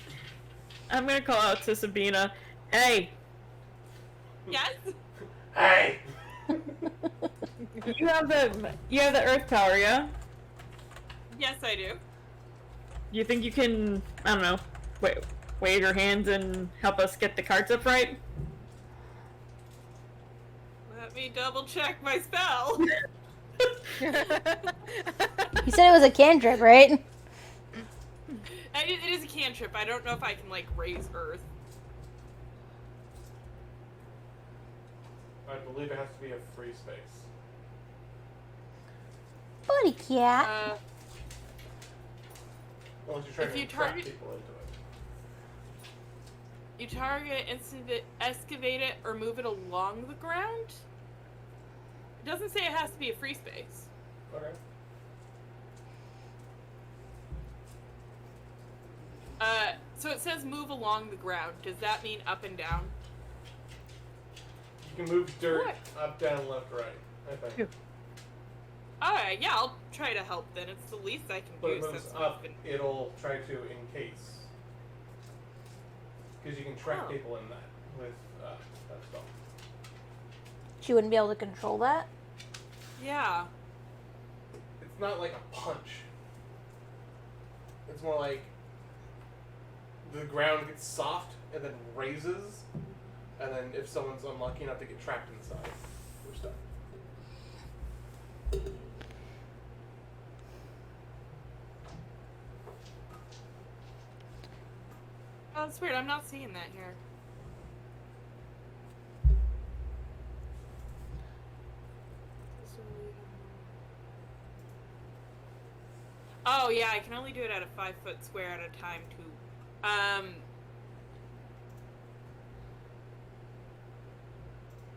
I'm gonna call out to Sabina. Hey, Yes? Hey! you have the earth power, yeah? Yes, I do. You think you can, I don't know, wave your hands and help us get the cards up right? Let me double check my spell. You said it was a cantrip, right? It is a cantrip. I don't know if I can, like, raise earth. I believe it has to be a free space. Buddy cat. Unless you're trying If to you trap target- people into it. You target, excavate it, or move it along the ground? It doesn't say it has to be a free space. Okay. So it says move along the ground. Does that mean up and down? You can move dirt What? up, down, left, right, I think. Alright, yeah, I'll try to help then. It's the least I can But do it moves since up, we've been... it'll try to encase. Because you can track Oh. people in that with that spell. She wouldn't be able to control that. Yeah. It's not like a punch. It's more like the ground gets soft and then raises, and then if someone's unlucky enough to get trapped inside, we're stuck. Oh, that's weird. I'm not seeing that here. Oh, yeah, I can only do it at a 5-foot square at a time, too.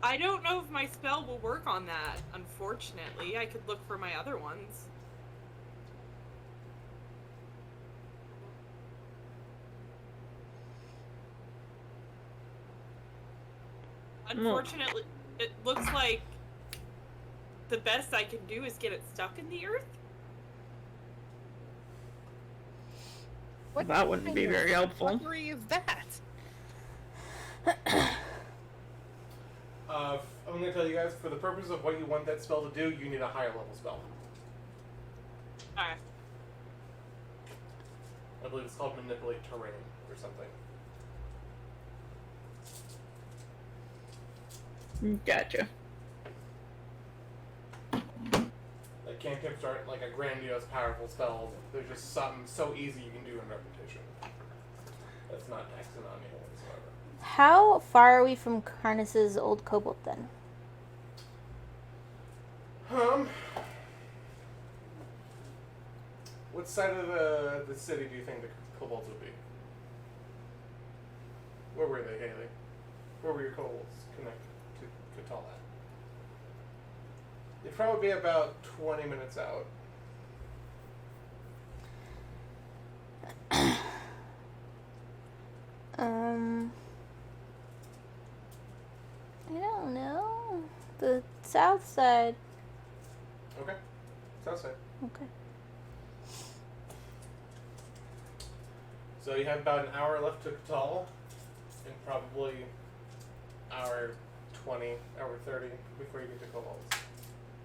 I don't know if my spell will work on that, unfortunately. I could look for my other ones. Unfortunately, it looks like the best I can do is get it stuck in the earth. What That wouldn't kind be of very helpful. fuckery is that? I'm going to tell you guys, for the purpose of what you want that spell to do, you need a higher level spell. Alright. I believe it's called Manipulate Terrain or something. Gotcha. Like, cantrips aren't like a grandiose, powerful spell. They're just something so easy you can do in repetition. That's not taxing on you whatsoever. How far are we from Karnas's old kobold then? What side of the city do you think the kobolds would be? Where were they, Haley? Where were your kobolds connected to Katal at? They'd probably be about 20 minutes out. I don't know. The south side. Okay. South side. Okay. So you have about an hour left to Katal, and probably hour 20, hour 30 before you get to kobolds.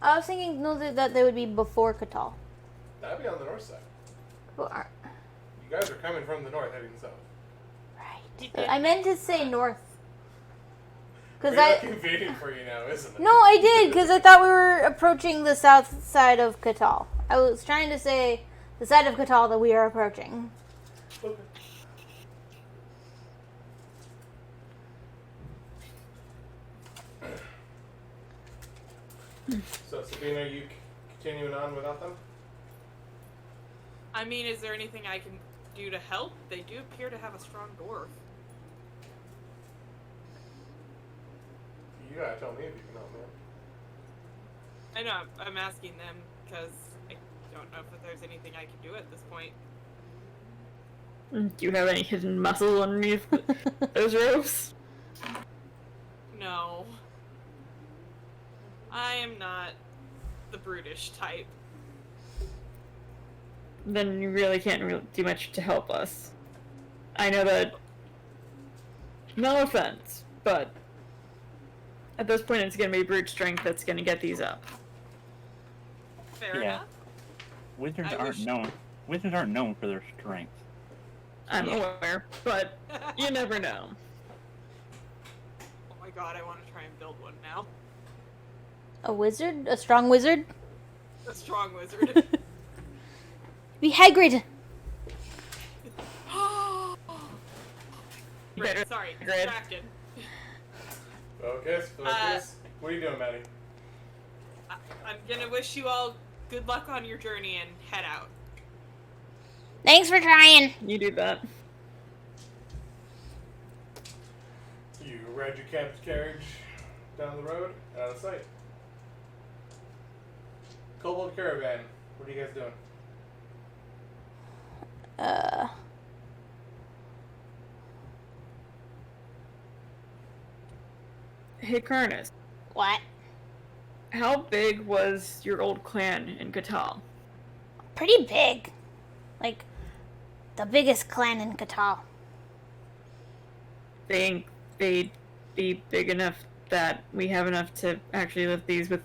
I was thinking that they would be before Katal. That'd be on the north side. Well, are- You guys are coming from the north, heading south. Right. I meant to say north. Because Very I. convenient for you now, isn't it? No, I did, because I thought we were approaching the south side of Katal. I was trying to say the side of Katal that we are approaching. Okay. So, Sabina, are you continuing on without them? I mean, is there anything I can do to help? They do appear to have a strong dwarf. You gotta tell me if you can help me. I know, I'm asking them because I don't know if there's anything I can do at this point. Do you have any hidden muscle underneath those robes? No. I am not the brutish type. then you really can't do much to help us. I know that. No offense, but at this point, it's gonna be brute strength that's gonna get these up. Fair Yeah. enough. Wizards I aren't wish- known. Wizards aren't known for their strength. I'm aware, but you never know. Oh my god, I want to try and build one now. A wizard? A strong wizard? A strong wizard. Be Hagrid! Right, Better sorry, Hagrid. distracted. Focus. What are you doing, Maddie? I'm gonna wish you all good luck on your journey and head out. Thanks for trying! You do that. You ride your carriage down the road, out of sight. Kobold Caravan. What are you guys doing? Hey, Karnas, What? how big was your old clan in Katal? Pretty big. Like, the biggest clan in Katal. Think they'd be big enough that we have enough to actually live these with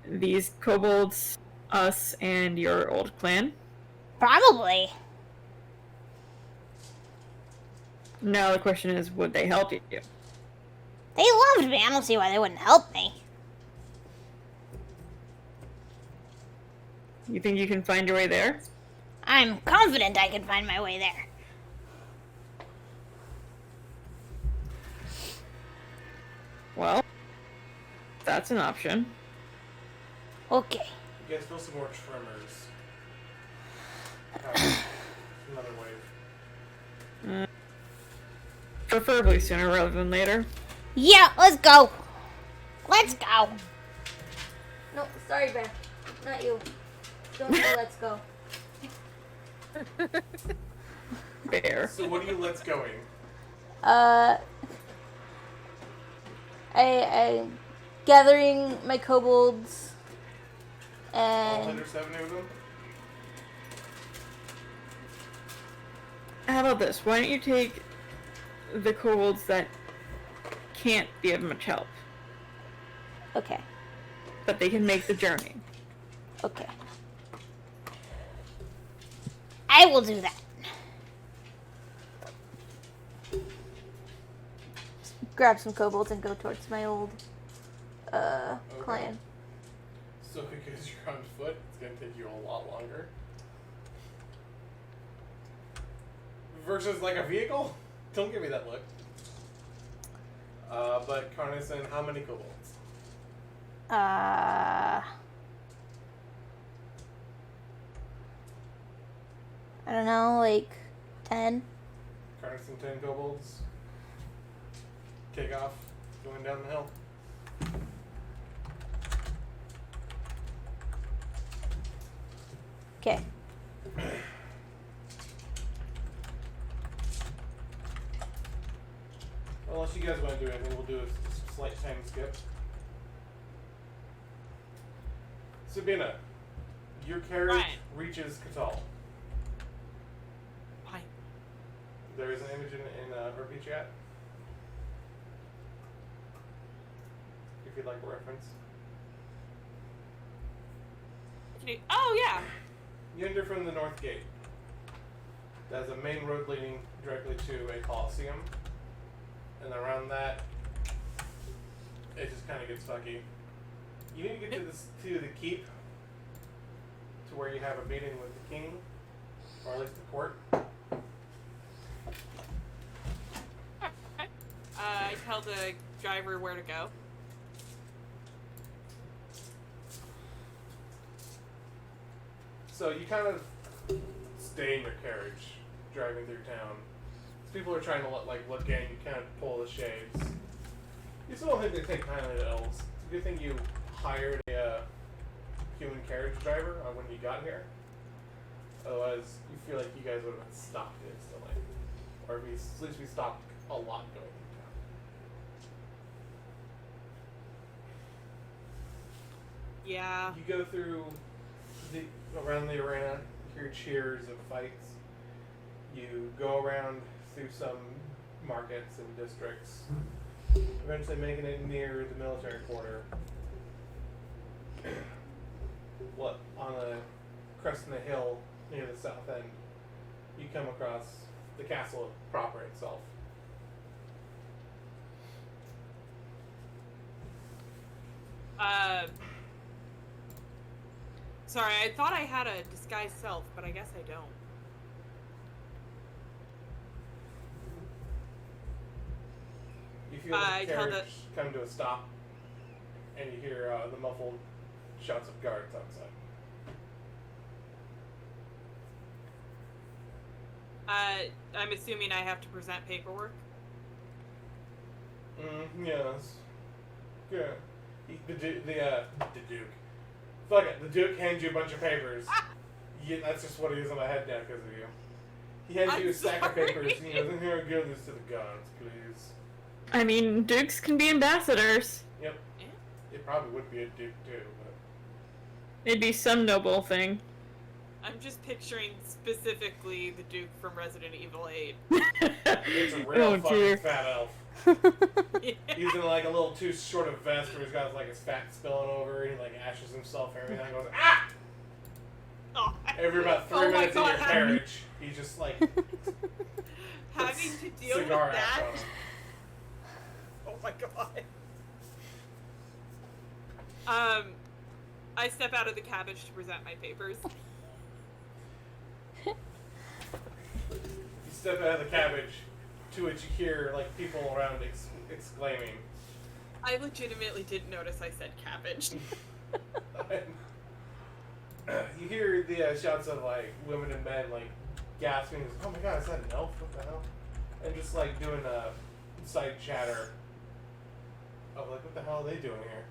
these kobolds, us, and your old clan? Probably. Now the question is, would they help you? They loved me. I don't see why they wouldn't help me. You think you can find your way there? I'm confident I can find my way there. Well, that's an option. Okay. You guys feel some more tremors. Another wave. Preferably sooner rather than later. Yeah, let's go. Let's go. No, sorry, Beth. Not you. Don't say let's go. Fair. So what are you let's going? I gathering my kobolds All and 170 of them? How about this? Why don't you take the kobolds that can't be of much help, okay, but they can make the journey? okay. I will do that. Grab some kobolds and go towards my old clan. So because you're on foot, it's going to take you a lot longer. Versus like a vehicle? Don't give me that look. But Carnison, how many kobolds? I don't know, like 10. Carnison 10 kobolds. Take off, going down the hill. Okay. Well, unless you guys want to do anything, we'll do a slight time skip. Sabina, your carriage Right. reaches Katal. Fine. There is an image in RP chat. If you'd like a reference. Oh, yeah. You enter from the north gate. There's a main road leading directly to a coliseum. And around that, it just kind of gets fucky. You need to get to the keep, to where you have a meeting with the king, or at least the court. I tell the driver where to go. So you kind of stay in your carriage, driving through town. People are trying to look in. You kind of pull the shades. You still don't think they take kindly to elves. It's a good thing you hired a human carriage driver when you got here. Otherwise, you feel like you guys would have been stopped instantly, or at least we stopped a lot going through town. Yeah. You go through around the arena. hear cheers of fights. You go around through some markets and districts, eventually making it near the military quarter. What, on a crest in the hill near the south end, you come across the castle proper itself. Sorry, I thought I had a disguised self, but I guess I don't. You feel the carriage come to a stop, and you hear the muffled shouts of guards outside. I'm assuming I have to present paperwork. Yes. Yeah. The Duke. Fuck it. The Duke hands you a bunch of papers. Yeah, that's just what he is in my head now because of you. He hands you a stack of papers and he goes, "Here, give this to the guards, please." I mean, dukes can be ambassadors. Yep. Yeah. It probably would be a Duke too, but It'd be some noble thing. I'm just picturing specifically the Duke from Resident Evil 8. it's a real Oh, fucking dear. fat elf. Yeah. He's in like a little too short of vest where he's got like his fat spilling over and he like ashes himself and everything. Goes, ah! Oh, Every about 3 oh my minutes in your God, carriage, he just like having to deal with cigar ash that. on him. Oh my God. I step out of the cabbage to present my papers. You step out of the cabbage, to which you hear like people around exclaiming. I legitimately didn't notice I said cabbage. You hear the shouts of like women and men like gasping, "Oh my God, is that an elf? What the hell?" And just like doing a side chatter of like, "What the hell are they doing here?"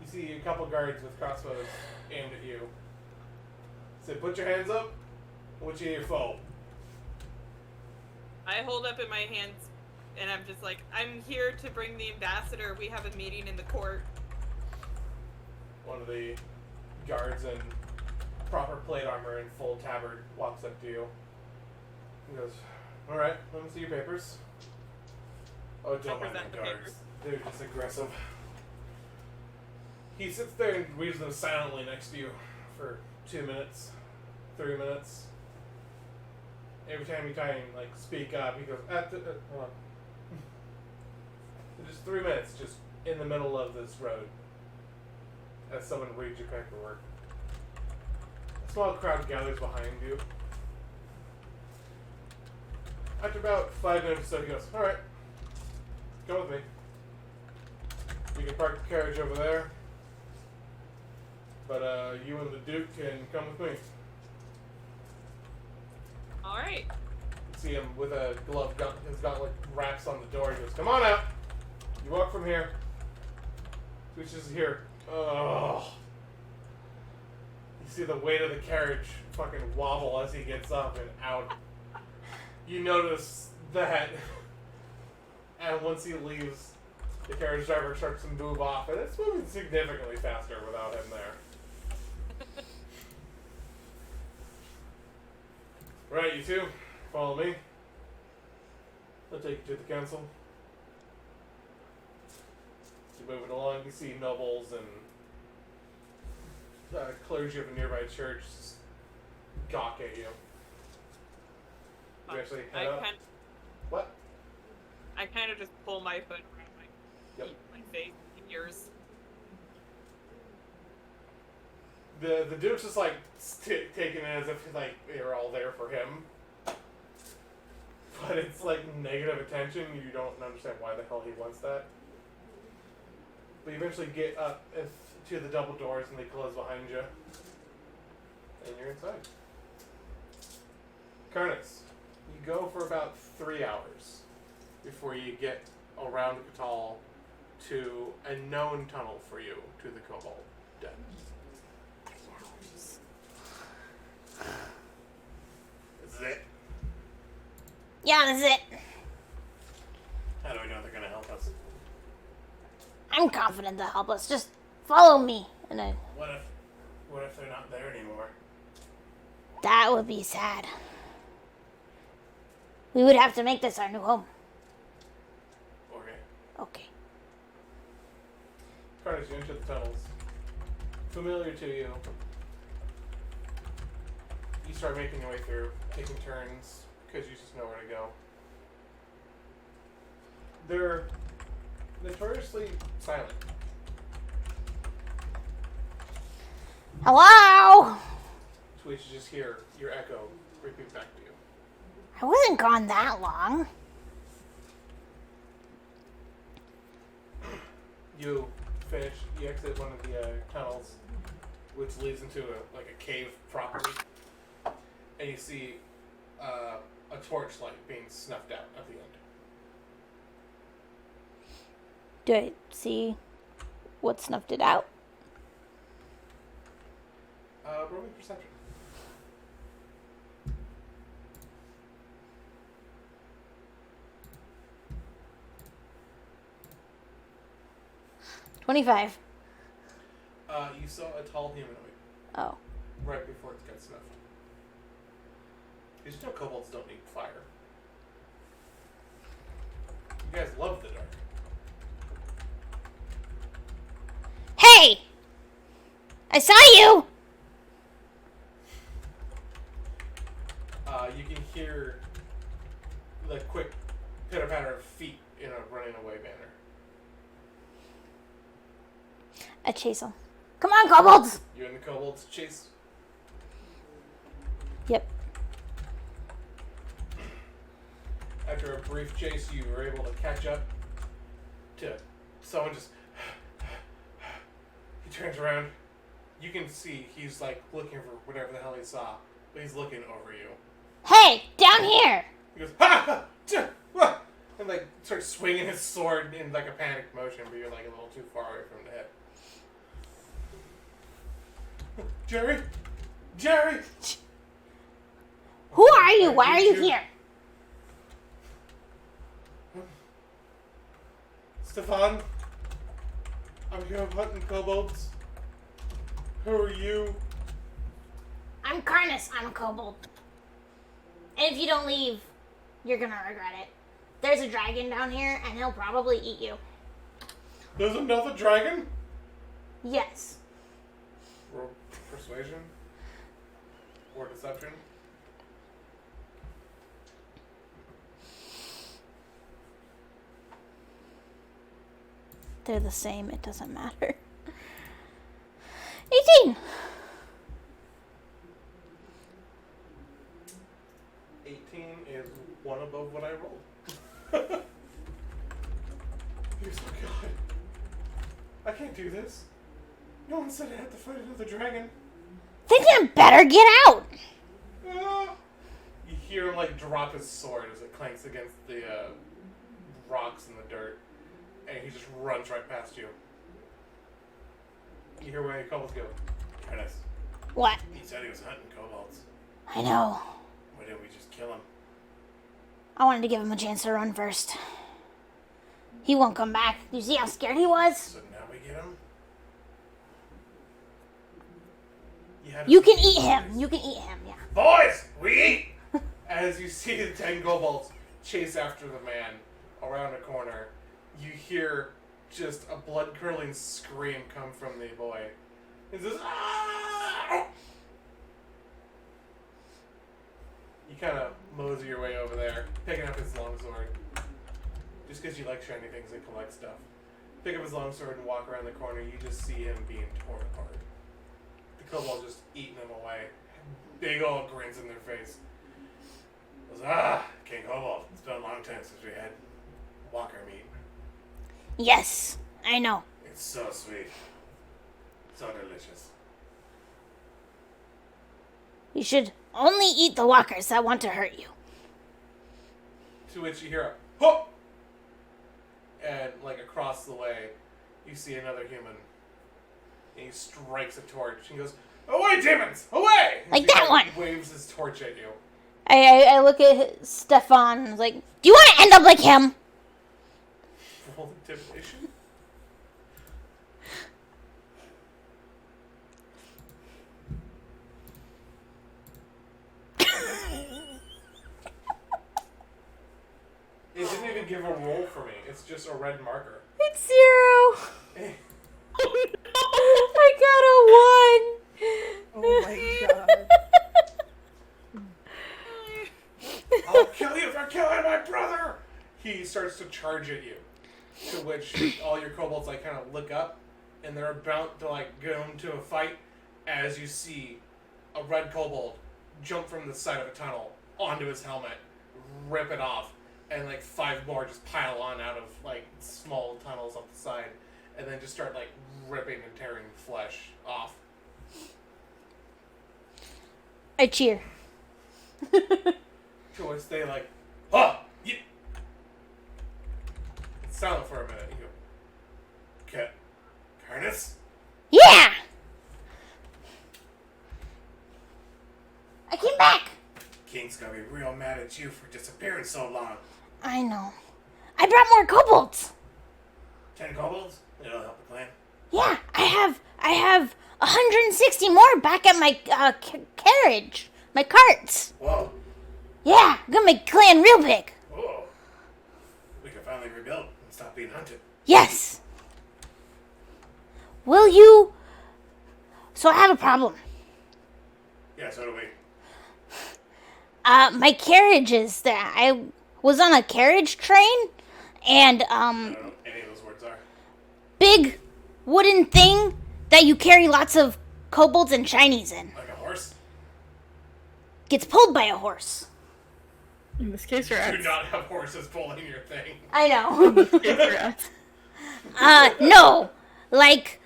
You see a couple guards with crossbows aimed at you. Say, "Put your hands up. What's your foe?" I hold up in my hands and I'm just like, "I'm here to bring the ambassador. We have a meeting in the court." One of the guards in proper plate armor and full tabard walks up to you. He goes, "All right, let me see your papers." "Oh, don't mind present the the guards. papers. They're just aggressive." He sits there and reads them silently next to you for 2 minutes, 3 minutes. Every time you try and like speak up, he goes, hold on. Just 3 minutes, just in the middle of this road, as someone reads your paperwork. A small crowd gathers behind you. After about 5 minutes or so, he goes, "All right, come with me. You can park the carriage over there, but you and the Duke can come with me." Alright. You see him with a glove gun, his gauntlet wraps on the door. He goes, "Come on out. You walk from here." Switches here. Oh. You see the weight of the carriage fucking wobble as he gets up and out. You notice that, and once he leaves, the carriage driver starts to move off, and it's moving significantly faster without him there. Right, you two, follow me. I'll take you to the council. You're moving along, you see nobles and clergy of a nearby church just gawk at you. You actually head up. What? I kind of just pull my hood around Yep. my face, ears. The Duke's just like taking it as if like they were all there for him, but it's like negative attention. You don't understand why the hell he wants that. But you eventually get up to the double doors and they close behind you, and you're inside. Karnas, you go for about 3 hours before you get around Katal to a known tunnel for you to the Cobalt Den. This is it. Yeah, that's it. How do we know they're gonna help us? I'm confident they'll help us. Just follow me. And I... What if What if they're not there anymore? That would be sad. We would have to make this our new home. Okay. Okay. Carnage, you enter the tunnels. Familiar to you. You start making your way through, taking turns, because you just know where to go. They're notoriously silent. Hello? To which you just hear your echo repeat back to you. I wasn't gone that long. You finish, you exit one of the tunnels, which leads into a cave properly, and you see a torchlight being snuffed out at the end. Do I see what snuffed it out? Roll me perception. 25. You saw a tall humanoid Oh. right before it got snuffed. Because you know kobolds don't need fire. You guys love the dark. Hey! I saw you! You can hear the quick pitter-patter of feet in a running away banner. I chase him. Come on, kobolds! You and the kobolds chase. Yep. After a brief chase, you were able to catch up to someone just... He turns around. You can see he's like looking for whatever the hell he saw, but he's looking over you. Hey! Down here! He goes, ha! Ha! Tch, wah," and like starts swinging his sword in like a panicked motion, but you're like a little too far away from him to hit. Jerry! Jerry! Who are you? Why are you here? Stefan, I'm here hunting kobolds. Who are you? I'm Karnas. I'm a kobold. And if you don't leave, you're gonna regret it. There's a dragon down here, and he'll probably eat you. There's another dragon? Yes. Roll persuasion? Or deception? They're the same. It doesn't matter. 18! 18 is one above what I rolled. He goes, oh god. I can't do this. No one said I had to fight another dragon. Then you better get out! Ah. You hear him like drop his sword as it clanks against the rocks and the dirt. And he just runs right past you. You hear where the kobolds go, Curtis, What? he said he was hunting kobolds. I know. Why didn't we just kill him? I wanted to give him a chance to run first. He won't come back. You see how scared he was? So now we get him? You can eat him. You can eat him, yeah. Boys, we eat! As you see the 10 kobolds chase after the man around a corner, you hear just a blood-curdling scream come from the boy. He says, ah! You kind of mosey your way over there, picking up his longsword. Just because you like shiny things and collect stuff. Pick up his longsword and walk around the corner, you just see him being torn apart. The kobold's just eating him away. Big old grins in their face. Goes, King Kobold, it's been a long time since we had walker meat. Yes, I know. It's so sweet. So delicious. You should only eat the walkers that want to hurt you. To which you hear a whoop! And like across the way, you see another human. And he strikes a torch. He goes, away, demons! Away! Like He that one! Waves his torch at you. I look at Stefan and was like, do you want to end up like him? Roll intimidation. give a roll for me. It's just a red marker. It's 0. I got a 1. Oh my god. I'll kill you for killing my brother! He starts to charge at you. To which all your kobolds like kind of look up, and they're about to like go into a fight as you see a red kobold jump from the side of a tunnel onto his helmet, rip it off, and like 5 more just pile on out of like small tunnels up the side, and then just start like ripping and tearing flesh off. I cheer. To which they like, oh, yeah. It's silent for a minute. You go, Carnus? Yeah! I came back! King's gonna be real mad at you for disappearing so long. I know. I brought more kobolds! 10 kobolds? It'll help the clan. Yeah, I have 160 more back at my carriage. My carts. Whoa. Yeah, I'm gonna make clan real big. Whoa. We can finally rebuild and stop being hunted. Yes. Will you... So I have a problem. Yeah, so do we. My carriage is there. I was on a carriage train, and, I don't know what any of those words are. big wooden thing that you carry lots of kobolds and shinies in. Like a horse? Gets pulled by a horse. In this case, you're Do not have horses pulling your thing. I know. rats. No. Like,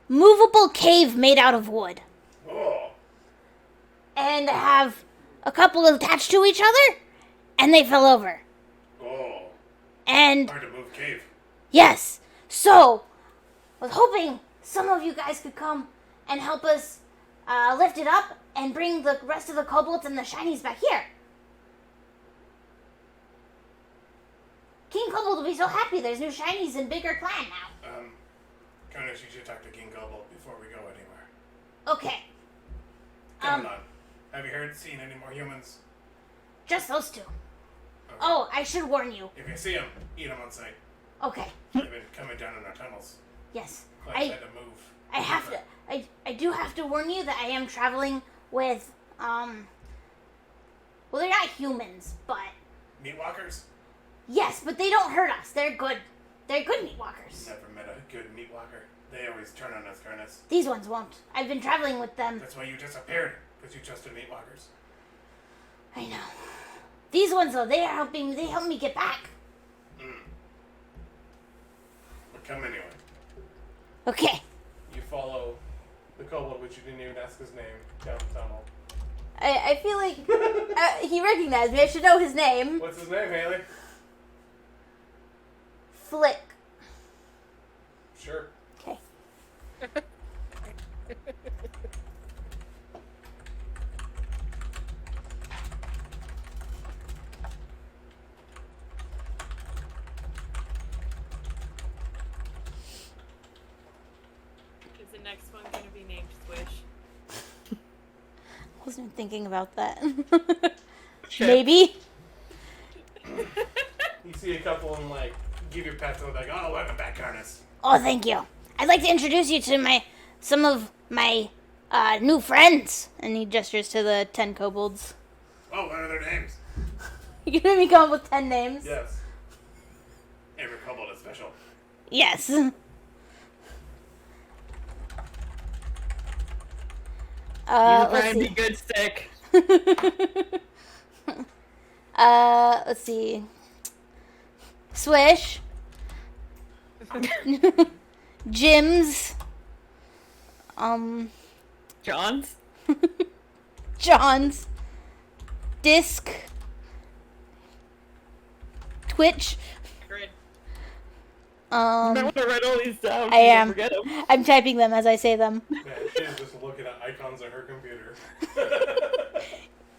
movable cave made out of wood. Oh. And have a couple attached to each other, and they fell over. Oh. And, Hard to move cave. yes. So, I was hoping some of you guys could come and help us lift it up and bring the rest of the kobolds and the shinies back here. King Kobold will be so happy there's new shinies and bigger clan now. Carnus, you should talk to King Kobold before we go anywhere. Okay. Come on. Have you seen any more humans? Just those two. Okay. Oh, I should warn you. If you see them, eat them on sight. Okay. They've been coming down in our tunnels. Yes. Like I had to move. I have to. I do have to warn you that I am traveling with well, they're not humans, but Meat walkers? yes, but they don't hurt us. They're good. They're good meat walkers. Never met a good meat walker. They always turn on us, Carnus. These ones won't. I've been traveling with them. That's why you disappeared, because you trusted meat walkers. I know. These ones though, they are helping me. They help me get back. But come anyway. Okay. You follow the kobold, which you didn't even ask his name, down the tunnel. I feel like he recognized me. I should know his name. What's his name, Haley? Flick. Sure. Okay. Is the next one going to be named Swish? Wasn't even thinking about that. Shit. Maybe. You see a couple and like give your pets and they're like, oh, welcome back, Carnus. Oh, thank you. I'd like to introduce you to some of my new friends. And he gestures to the 10 kobolds. Oh, what are their names? You can make me come up with 10 names? Yes. Every kobold is special. Yes. Let's Brian, be see. good stick. Let's see. Swish. Jim's. John's? John's. Disc. Twitch. Grid. I want to write all these down. I am. Forget them. I'm typing them as I say them. Man, she's just looking at icons on her computer.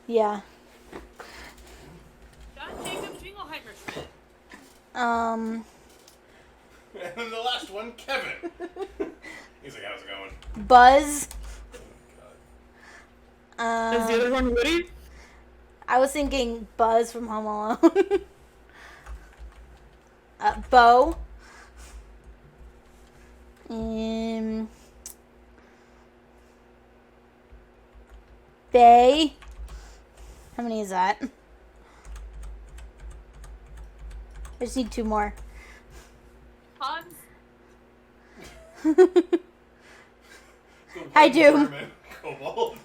Yeah. John Jacob Jingleheimer Schmidt. And then the last one, Kevin. He's like, how's it going? Buzz. Is the other one Woody? I was thinking Buzz from Home Alone. Bo. Bay. How many is that? I just need 2 more. Hans. I do. Kobold.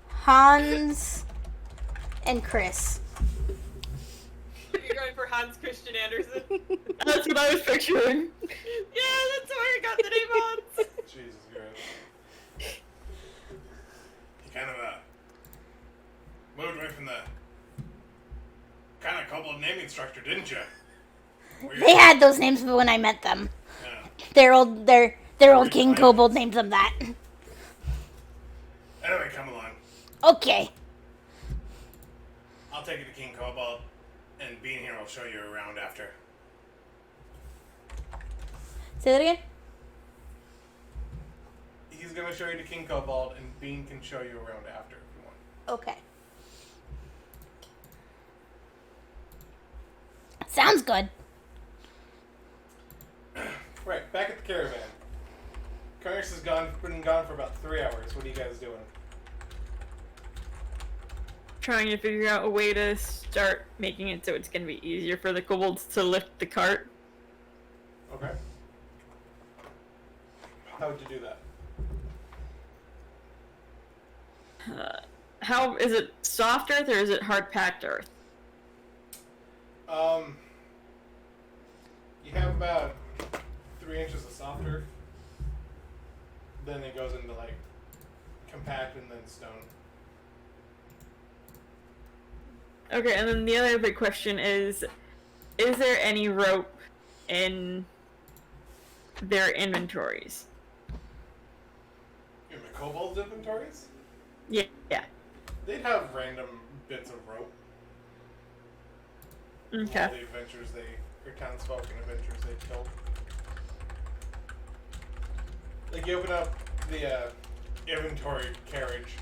Hans and Chris. You're going for Hans Christian Andersen. That's what I was picturing. Yeah, that's where I got the name Hans. Jesus Christ. You kind of moved away from the kind of kobold naming structure, didn't you? They had those names when I met them. Yeah. Their old King Kobold named them that. Anyway, come along. Okay. I'll take you to King Kobold, and being here will show you around after. Say that again? He's going to show you to King Kobold, and Bean can show you around after if you want. Okay. Sounds good. Right, back at the caravan. Congress has been gone for about 3 hours. What are you guys doing? Trying to figure out a way to start making it so it's going to be easier for the kobolds to lift the cart. Okay. How would you do that? How is it, soft earth or is it hard packed earth? You have about 3 inches of soft earth. Then it goes into like compact and then stone. Okay, and then the other big question is there any rope in their inventories? In the kobold's inventories? Yeah. They'd have random bits of rope. Okay. All the adventures or townsfolk and adventures they killed. Like you open up the inventory carriage,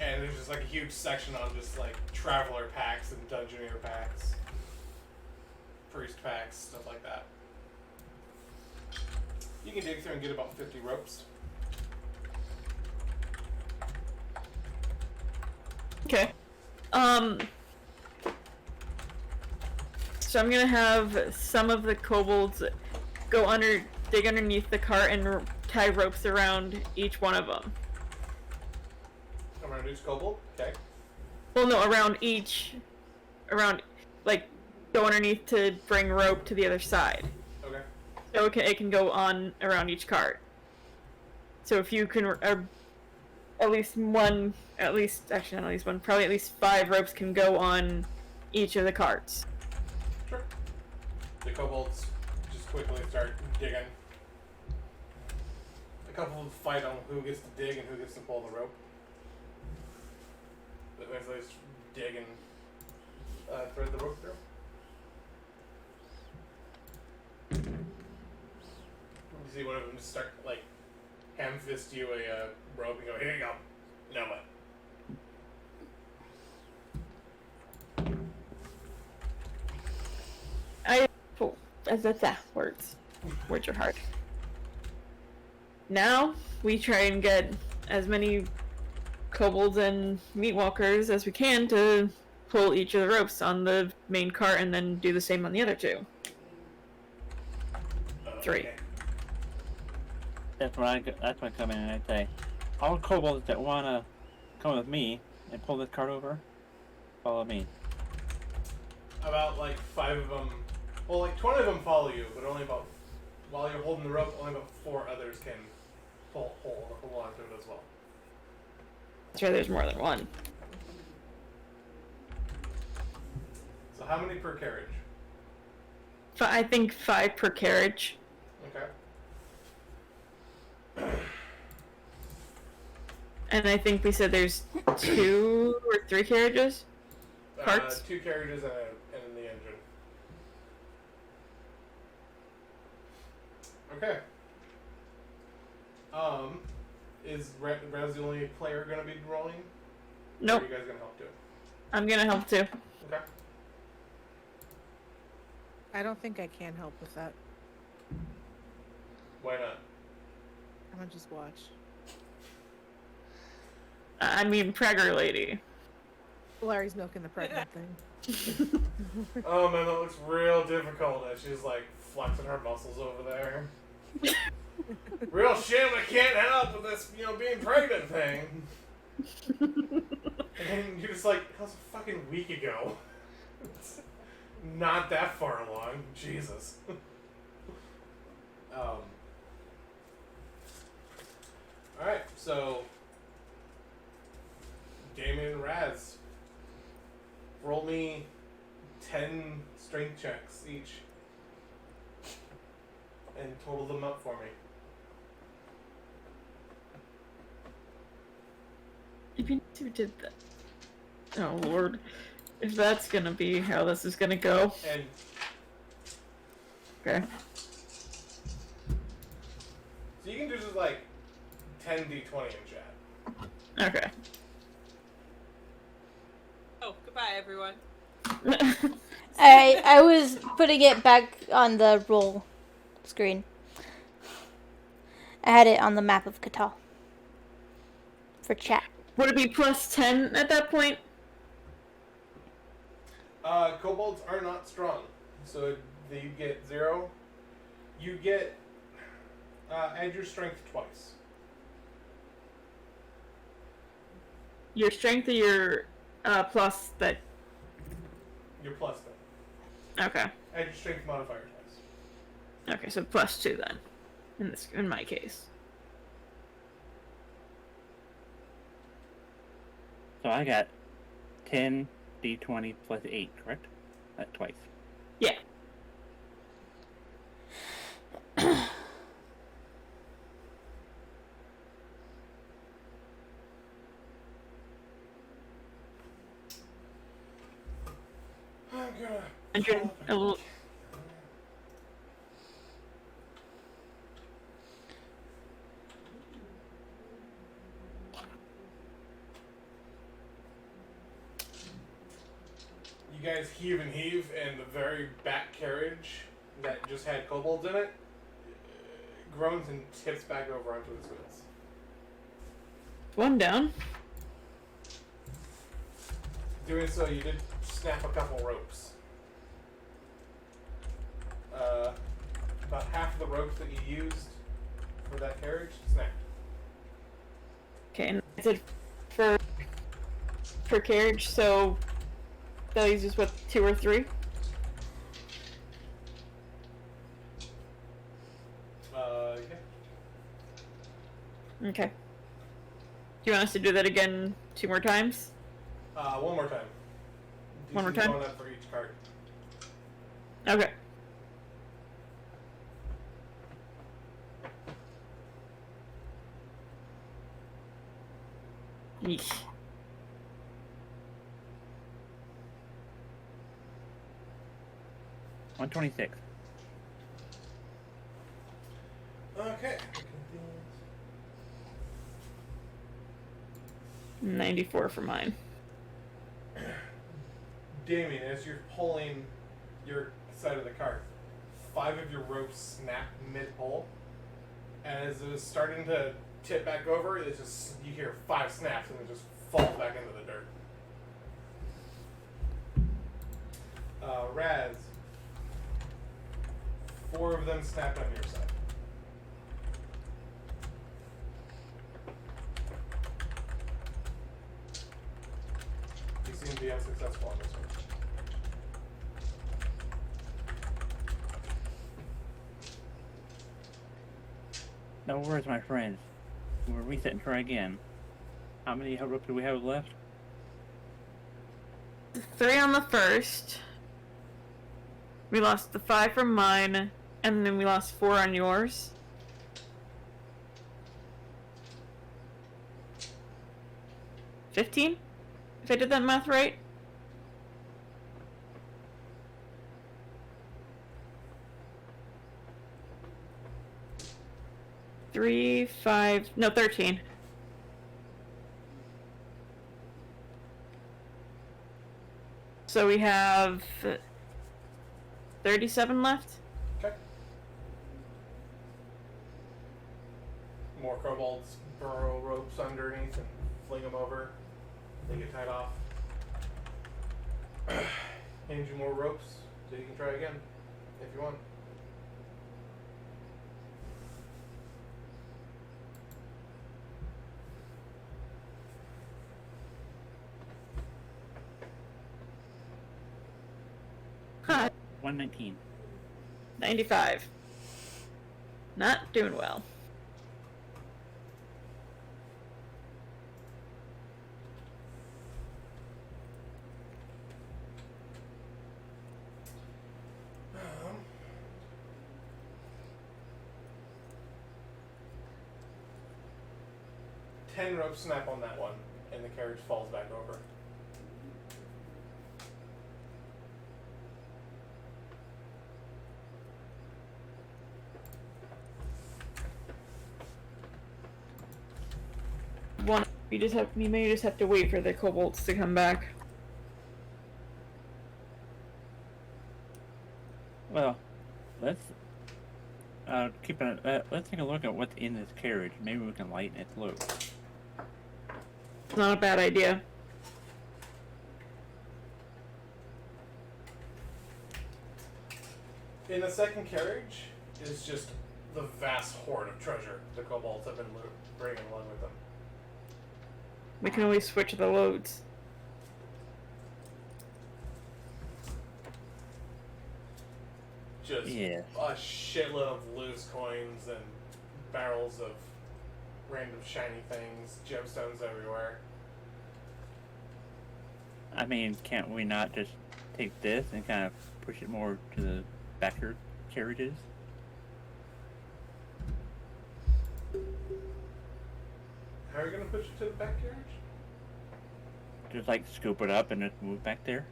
and there's just like a huge section on just like traveler packs and dungeoneer packs, priest packs, stuff like that. You can dig through and get about 50 ropes. Okay. So I'm gonna have some of the kobolds dig underneath the cart and tie ropes around each one of them. Around each kobold? Okay. Well, no, like, go underneath to bring rope to the other side. Okay. So it can go on around each cart. So if you can, at least 5 ropes can go on each of the carts. Sure. The kobolds just quickly start digging. A couple of fight on who gets to dig and who gets to pull the rope. But eventually just dig and thread the rope through. You see one of them just start like ham fist you a rope and go, here you go. Now what? Words are hard. Now we try and get as many kobolds and meatwalkers as we can to pull each of the ropes on the main cart and then do the same on the other 2. 3. Okay. That's when I come in and I say, all kobolds that wanna come with me and pull this cart over, follow me. About like 5 of them, well, like 20 of them follow you, but only about, while you're holding the rope, only about 4 others can hold on to it as well. That's right, there's more than one. So how many per carriage? I think 5 per carriage. Okay. And I think we said there's 2 or 3 carriages? Carts? 2 carriages and the engine. Okay. Is Raz the only player going to be rolling? Nope. Or are you guys going to help do it? I'm gonna help too. Okay. I don't think I can help with that. Why not? I'm gonna just watch. I mean, Pregger lady. Larry's milking the pregnant thing. Oh man, that looks real difficult as she's like flexing her muscles over there. Real shame I can't help with this, being pregnant thing. And you're just like, that was a fucking week ago. It's not that far along. Jesus. Alright, so Damian and Raz, roll me 10 strength checks each. And total them up for me. If you two did that. Oh lord. If that's gonna be how this is gonna go. And Okay. so you can do just like 10d20 in chat. Okay. Oh, goodbye, everyone. I was putting it back on the roll screen. I had it on the map of Katal. For chat. Would it be plus 10 at that point? Kobolds are not strong, so you get 0. You get add your strength twice. Your strength or your plus that. Your plus then. Okay. Add your strength modifier twice. Okay, so plus 2 then. In my case. So I got 10 d20 plus 8, correct? That twice. Yeah. I'm gonna. 100, a little, You guys heave and heave, and the very back carriage that just had kobolds in it groans and tips back over onto its wheels. one down. Doing so, you did snap a couple ropes. About half of the ropes that you used for that carriage snapped. Okay, and I said for carriage, so that leaves us what, 2 or 3? Yeah. Okay. Do you want us to do that again 2 more times? One more time. One more DC's time? going up for each card. Okay. Yeesh. $126. Okay. 94 for mine. Damian, as you're pulling your side of the cart, 5 of your ropes snap mid-pull, and as it was starting to tip back over, it's just, you hear 5 snaps and it just falls back into the dirt. Raz, 4 of them snapped on your side. You seem to be unsuccessful on this one. No worries, my friends. We'll reset and try again. How many ropes do we have left? 3 on the first. We lost the 5 from mine, and then we lost 4 on yours. $15? If I did that math right? Three, 5, no, 13. So we have 37 left. Okay. More kobolds burrow ropes underneath and fling them over. They get tied off. Hand you more ropes so you can try again if you want. Huh. 119. 95. Not doing well. Um, 10 ropes snap on that one, and the carriage falls back over. One. You may just have to wait for the kobolds to come back. Well, let's let's take a look at what's in this carriage. Maybe we can lighten its load. It's not a bad idea. In the second carriage is just the vast hoard of treasure the kobolds have been bringing along with them. We can always switch the loads. Just Yeah. a shitload of loose coins and barrels of random shiny things, gemstones everywhere. I mean, can't we not just take this and kind of push it more to the backer carriages? How are you going to push it to the back carriage? Just like scoop it up and just move back there?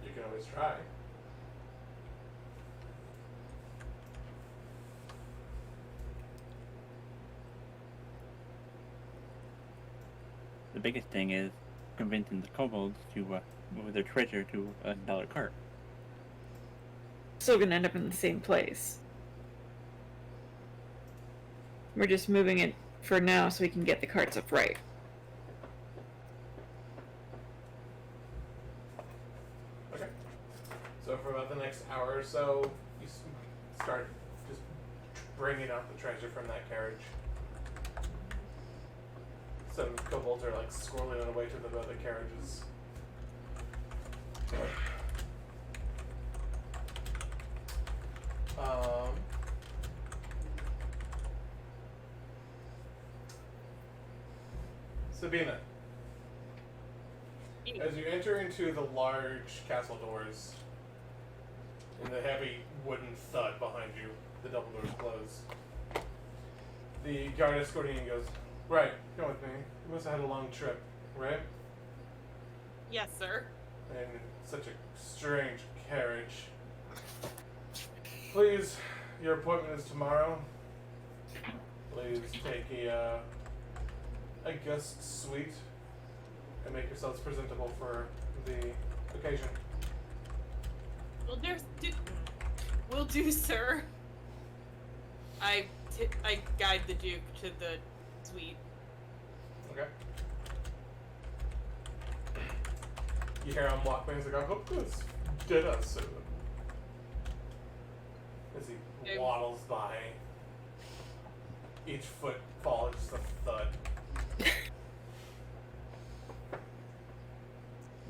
You can always try. The biggest thing is convincing the kobolds to move their treasure to another cart. Still gonna end up in the same place. We're just moving it for now so we can get the carts up right. Okay. So for about the next hour or so, you start just bringing out the treasure from that carriage. Some kobolds are like squirreling on the way to the other carriages. Sabina, as you enter into the large castle doors, and the heavy wooden thud behind you, the double doors close. The guard escorting you goes, "Right, come with me. You must have had a long trip, right? Yes, sir. And such a strange carriage. Please, your appointment is tomorrow. Please take a guest suite and make yourselves presentable for the occasion." Well, will do, sir. I guide the Duke to the suite. Okay. You hear him walk by, he's like, "I hope this did us soon." As he waddles by, each footfall is just a thud.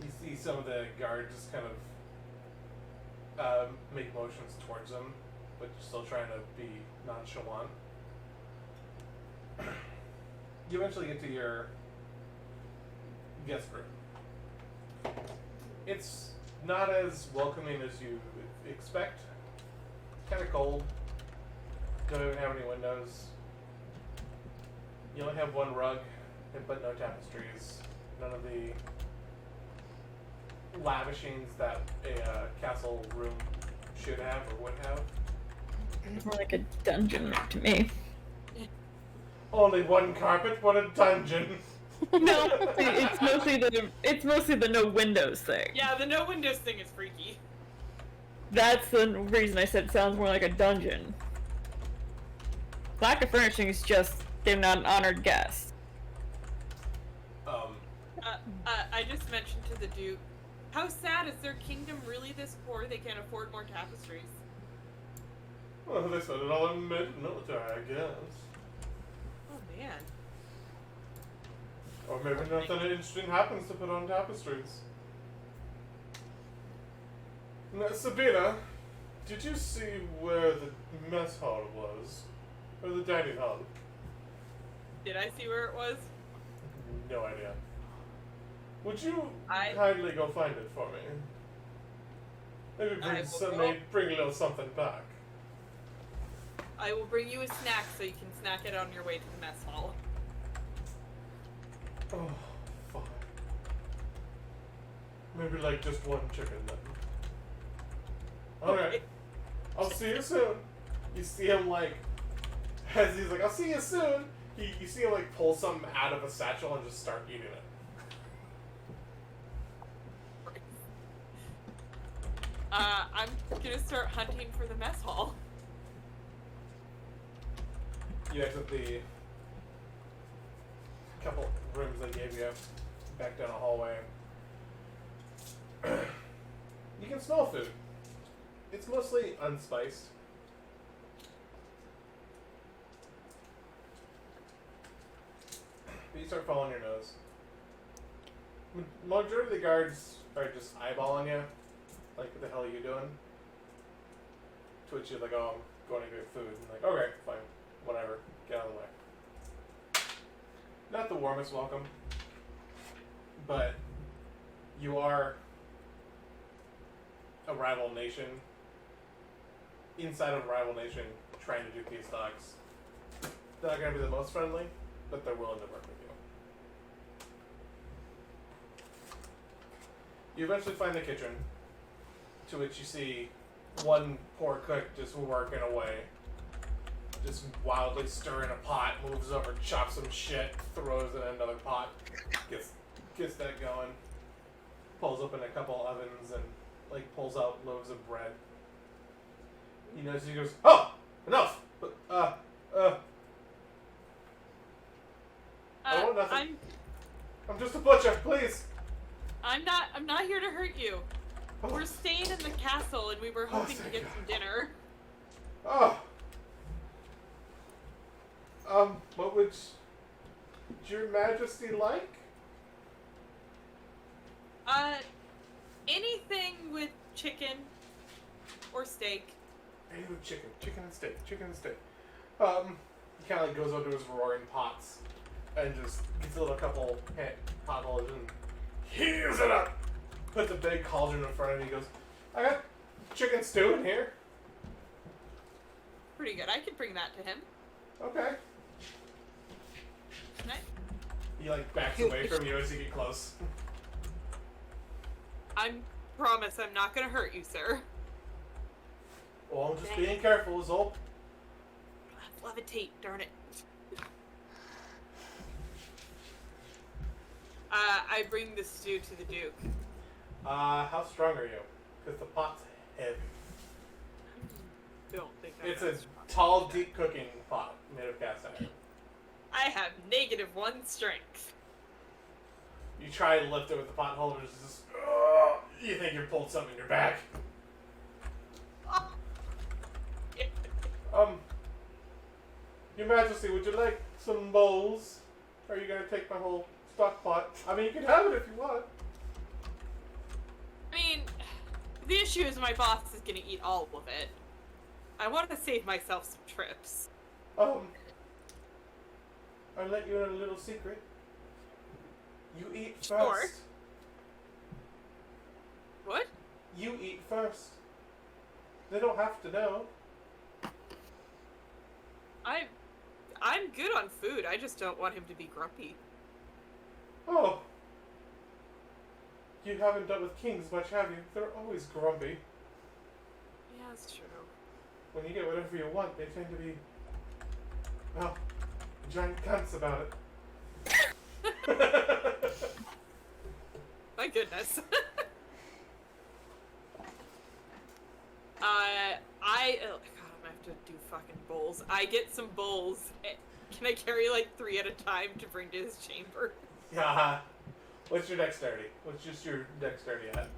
You see some of the guards just kind of make motions towards him, but still trying to be nonchalant. You eventually get to your guest room. It's not as welcoming as you expect. It's kind of cold. Don't even have any windows. You only have one rug, but no tapestries. None of the lavishings that a castle room should have or would have. More like a dungeon to me. Only one carpet, what a dungeon! No, it's mostly the no windows thing. Yeah, the no windows thing is freaky. That's the reason I said it sounds more like a dungeon. Lack of furnishing is just they're not an honored guest. I just mentioned to the Duke, how sad is their kingdom really this poor they can't afford more tapestries? Well, they spend it all in military, I guess. Oh man. Or maybe nothing interesting happens to put on tapestries. Now, Sabina, did you see where the mess hall was? Or the dining hall? Did I see where it was? No idea. Would you I- kindly go find it for me? Maybe I will go. bring a little something back. I will bring you a snack so you can snack it on your way to the mess hall. Oh, fine. Maybe like just one chicken then. Alright. Okay. I'll see you soon. You see him like, as he's like, I'll see you soon. You see him like pull something out of a satchel and just start eating it. I'm gonna start hunting for the mess hall. You exit the couple rooms they gave you back down a hallway. You can smell food. It's mostly unspiced. But you start following your nose. Majority of the guards are just eyeballing you. Like, what the hell are you doing? To which you're like, oh, I'm going to get food. And like, okay, fine. Whatever. Get out of the way. Not the warmest welcome. But you are a rival nation. Inside of a rival nation trying to do peace talks. They're not going to be the most friendly, but they're willing to work with you. You eventually find the kitchen, to which you see one poor cook just working away. Just wildly stirring a pot, moves over, chops some shit, throws in another pot, gets that going, pulls open a couple ovens and like pulls out loaves of bread. He knows, he goes, oh, enough! I want nothing. I'm just a butcher, please. I'm not here to hurt you. Oh. We're staying in the castle and we were hoping to thank get God. some dinner. Oh. What would your majesty like? Anything with chicken or steak. Hey, with chicken and steak. He kind of like goes over to his roaring pots and just gets a little couple potholes and heaves it up. Puts a big cauldron in front of him. He goes, I got chicken stew in here. Pretty good. I could bring that to him. Okay. Can I? He like backs away from you as you get close. I promise I'm not gonna hurt you, sir. Well, I'm just being careful is all. Levitate, darn it. I bring the stew to the Duke. How strong are you? Because the pot's heavy. Don't think I'm It's that a strong. tall, deep cooking pot made of cast iron. I have -1 strength. You try to lift it with the pot holder, it's just, you think you pulled something in your back. Your Majesty, would you like some bowls? Or are you gonna take my whole stock pot? I mean, you can have it if you want. I mean, the issue is my boss is gonna eat all of it. I want to save myself some trips. I'll let you in a little secret. You eat first. Sure. What? You eat first. They don't have to know. I'm good on food. I just don't want him to be grumpy. Oh. You haven't dealt with kings much, have you? They're always grumpy. Yeah, that's true. When you get whatever you want, they tend to be, well, giant cunts about it. My goodness. Oh, God, I'm gonna have to do fucking bowls. I get some bowls. Can I carry like 3 at a time to bring to his chamber? Yeah. What's your dexterity? What's just your dexterity at?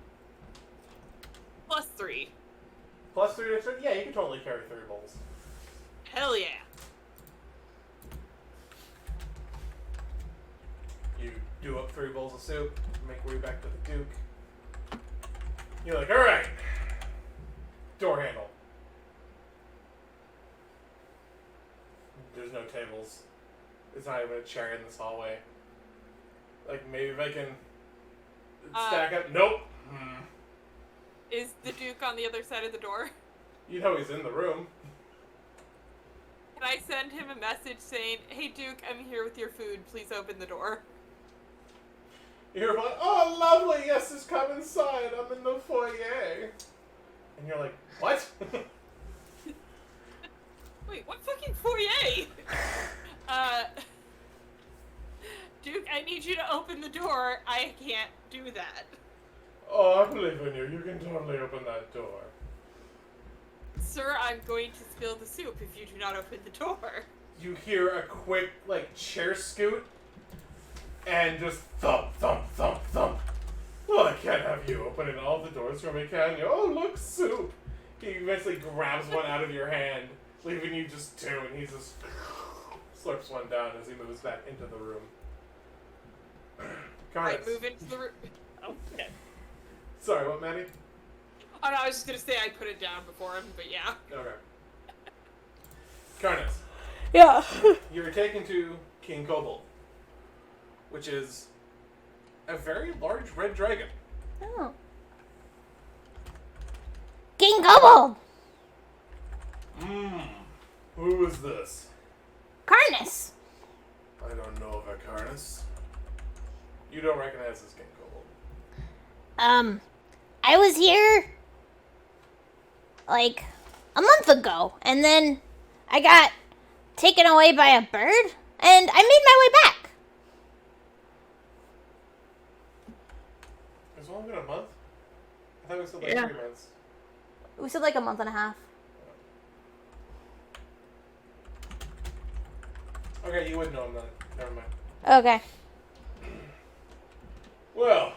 +3. +3 dexterity? Yeah, you can totally carry 3 bowls. Hell yeah. You do up 3 bowls of soup, make your way back to the Duke. You're like, alright. Door handle. There's no tables. There's not even a chair in this hallway. Like, maybe if I can stack up. Nope. Is the Duke on the other side of the door? You know he's in the room. Can I send him a message saying, "Hey Duke, I'm here with your food. Please open the door." You're like, oh, lovely. Yes, just come inside. I'm in the foyer. And you're like, what? Wait, what fucking foyer? Duke, I need you to open the door. I can't do that. Oh, I believe in you. You can totally open that door. Sir, I'm going to spill the soup if you do not open the door. You hear a quick, like, chair scoot, and just thump, thump, thump, thump. Well, I can't have you opening all the doors for me, can you? Oh, look, soup. He eventually grabs one out of your hand, leaving you just 2, and he just slurps one down as he moves back into the room. I move into the room. Oh, okay. Sorry, what, Maddie? Oh, no, I was just gonna say I put it down before him, but yeah. Okay. Karnas, Yeah. you're taken to King Kobold, which is a very large red dragon. Oh. King Kobold! Who is this? Karnas! I don't know of a Karnas. You don't recognize this King Kobold. I was here like a month ago, and then I got taken away by a bird, and I made my way back. It's only been a month? I thought it was like Yeah. 3 months. We said like a month and a half. Okay, you would know him then. Never mind. Okay. Well,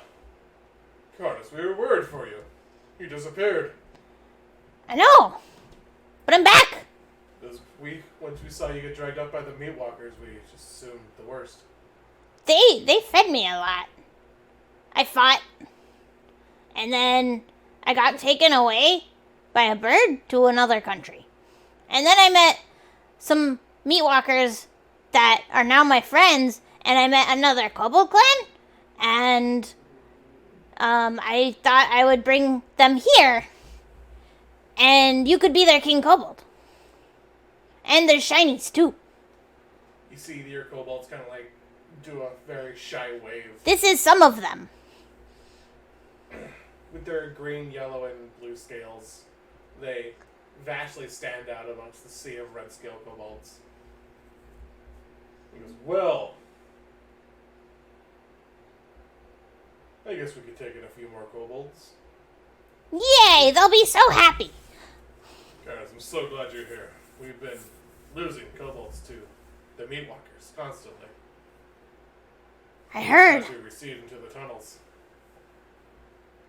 Karnas, we were worried for you. You disappeared. I know, but I'm back. This week, once we saw you get dragged up by the meat walkers, we just assumed the worst. They fed me a lot. I fought, and then I got taken away by a bird to another country. And then I met some meat walkers that are now my friends, and I met another kobold clan, and I thought I would bring them here, and you could be their king kobold. And there's shinies too. You see your kobolds kind of like do a very shy wave. This is some of them. With their green, yellow, and blue scales, they vastly stand out amongst the sea of red scale kobolds. He goes, well, I guess we could take in a few more kobolds. Yay, they'll be so happy. Guys, I'm so glad you're here. We've been losing kobolds to the meat walkers constantly. I heard. As we recede into the tunnels.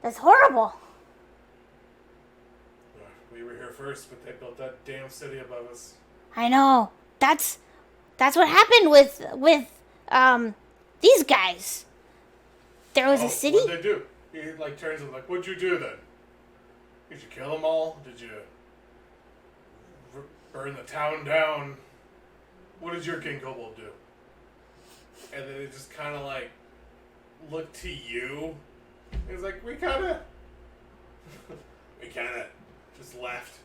That's horrible. We were here first, but they built that damn city above us. I know. That's what happened with these guys. There was a city. What'd they do? He like turns and like, what'd you do then? Did you kill them all? Did you burn the town down? What did your king kobold do? And then it just kind of like looked to you. It was like, we kind of just left.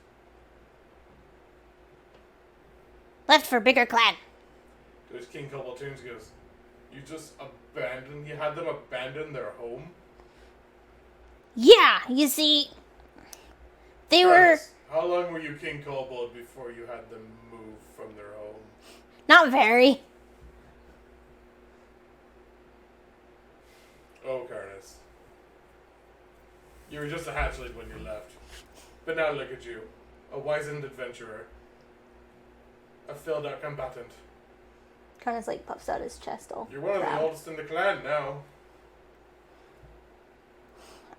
Left for bigger clan. To his king kobold turns and goes, you just abandoned, you had them abandon their home? Yeah, you see, they were Guys, how long were you king kobold before you had them move from their home? not very. a hatchling when you left. But now look at you. A wizened adventurer. A filled-out combatant. Karnas, like, puffs out his chest all You're one of the proud. oldest in the clan now.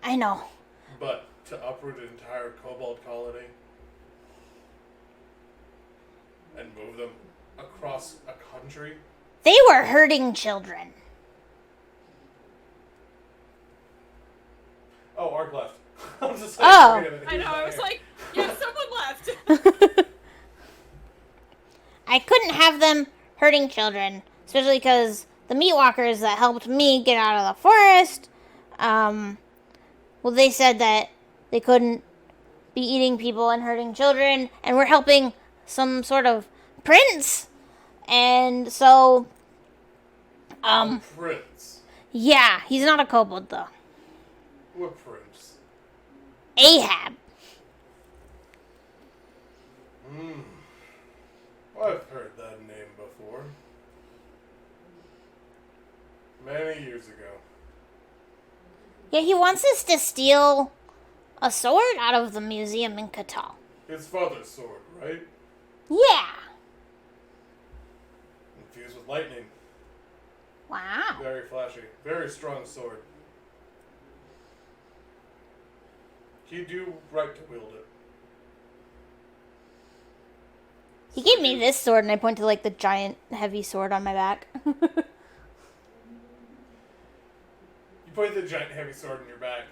I know. But to uproot an entire kobold colony and move them across a country? They were hurting children. Oh, Ark left. I'm just Oh. I know, I was like, yeah, someone left. I couldn't have them hurting children, especially because the meat walkers that helped me get out of the forest, well, they said that they couldn't be eating people and hurting children, and we're helping some sort of prince. And so, Prince. yeah, he's not a kobold though. What prince? Ahab. I've heard that name before. Many years ago. Yeah, he wants us to steal a sword out of the museum in Katal. His father's sword, right? Yeah. Infused with lightning. Wow. Very flashy. Very strong sword. He'd do right to wield it. He gave me this sword, and I point to, like, the giant, heavy sword on my back. You point the giant heavy sword in your back,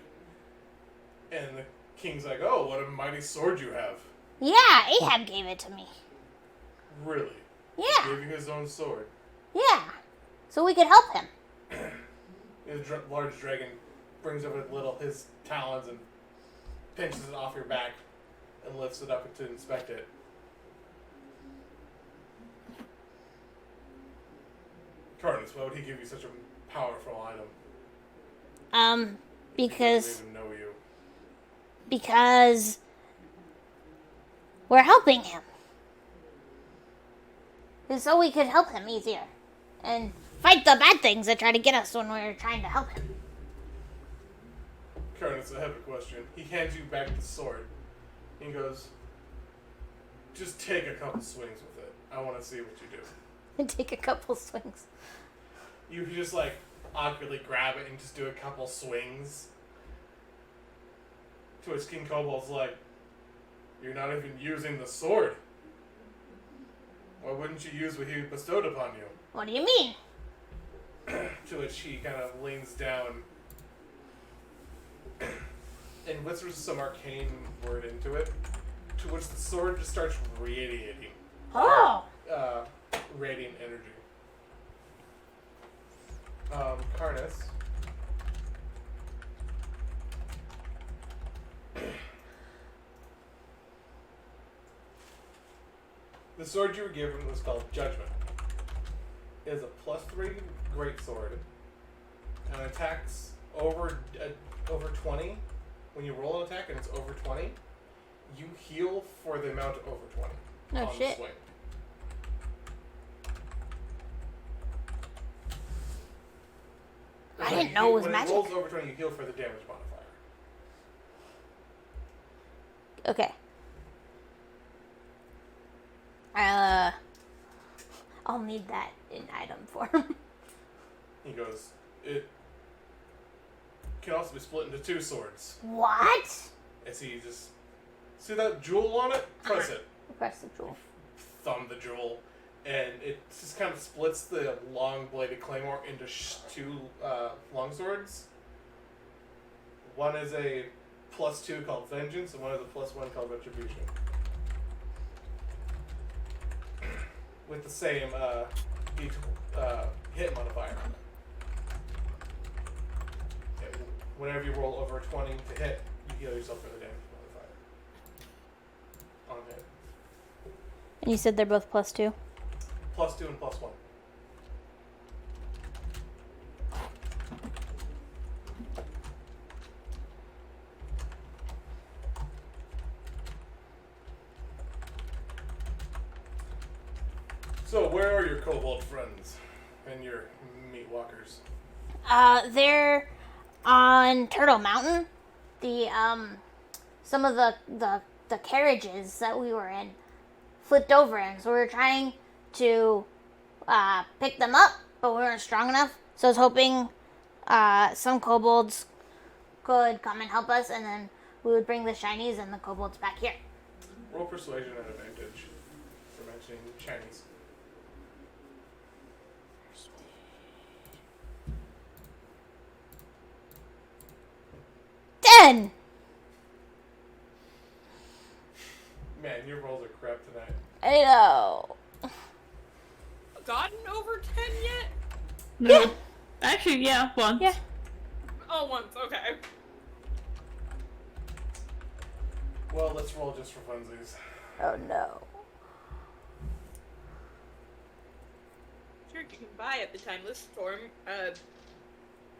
and the king's like, "Oh, what a mighty sword you have!" Yeah, Ahab gave it to me. Really? Yeah, He gave you his own sword. yeah. So we could help him. The large dragon brings up his talons and pinches it off your back and lifts it up to inspect it. Cardinus, why would he give you such a powerful item? He Because doesn't even know you. because we're helping him. And so we could help him easier. And fight the bad things that try to get us when we're trying to help him. Cardinus, I have a question. He hands you back the sword. He goes, "Just take a couple swings with it. I want to see what you do." And take a couple swings. You just like awkwardly grab it and just do a couple swings. To which King Kobold's like, "You're not even using the sword. Why wouldn't you use what he bestowed upon you?" What do you mean? To which he kind of leans down and whispers some arcane word into it. To which the sword just starts radiating. Oh! Radiant energy. Karnas. The sword you were given was called Judgment. It is a +3 greatsword and attacks over 20. When you roll an attack and it's over 20, you heal for the amount over 20 No on shit. the swing. I didn't know it was when magic. When it rolls over 20, you heal for the damage modifier. Okay. I'll need that in item form. He goes, it can also be split into 2 swords. What? As he just, see that jewel on it? Press it. Press the jewel. Thumb the jewel, and it just kind of splits the long-bladed claymore into 2 long swords. One is a +2 called Vengeance, and one is a +1 called Retribution. With the same hit modifier on it. Yeah, whenever you roll over 20 to hit, you heal yourself for the damage modifier. On hit. And you said they're both +2? +2 and +1. So, where are your kobold friends and your meat walkers? They're on Turtle Mountain. some of the carriages that we were in flipped over, and so we were trying to pick them up, but we weren't strong enough. So I was hoping some kobolds could come and help us, and then we would bring the shinies and the kobolds back here. Roll persuasion at advantage for mentioning Chinese. Ten. Man, your rolls are crap tonight. I know. Gotten over 10 yet? No. Yeah. Actually, yeah, once. Yeah. Oh, once. Okay. Well, let's roll just for funsies. Oh no. Sure, you can buy at the Timeless Storm.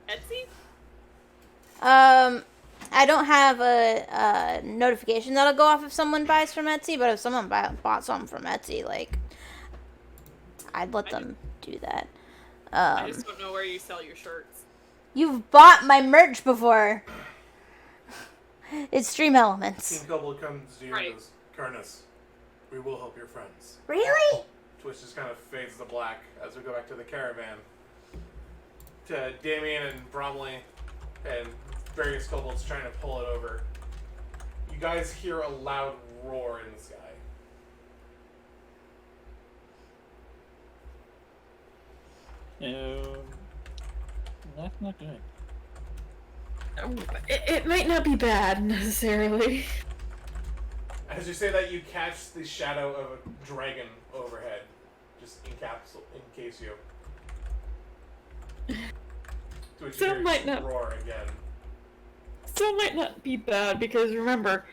Etsy? I don't have a notification that'll go off if someone buys from Etsy, but if someone bought something from Etsy, like, I'd let them do that. I just don't know where you sell your shirts. You've bought my merch before. It's Stream Elements. King Kobold comes to you Right. and goes, Karnas, we will help your friends. Really? Twitch just kind of fades to black as we go back to the caravan. To Damian and Bromley and various kobolds trying to pull it over. You guys hear a loud roar in the sky. No. That's not good. It might not be bad necessarily. As you say that, you catch the shadow of a dragon overhead, just encase you. To which you Still hear might not- roar again. Still might not be bad because remember,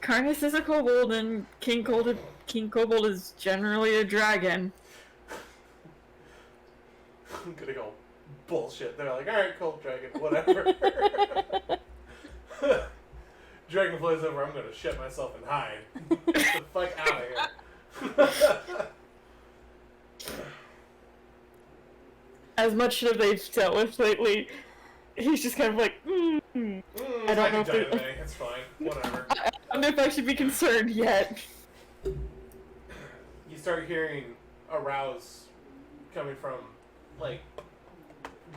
Karnas is a kobold and King Kobold is generally a dragon. I'm gonna go bullshit. They're like, alright, cool, dragon, whatever. Dragon flies over, I'm gonna shit myself and hide. Get the fuck out of here. As much as they've dealt with lately, he's just kind of like, I don't know if die they- today. It's fine. Whatever. I don't know if I should be concerned yet. You start hearing a rouse coming from, like,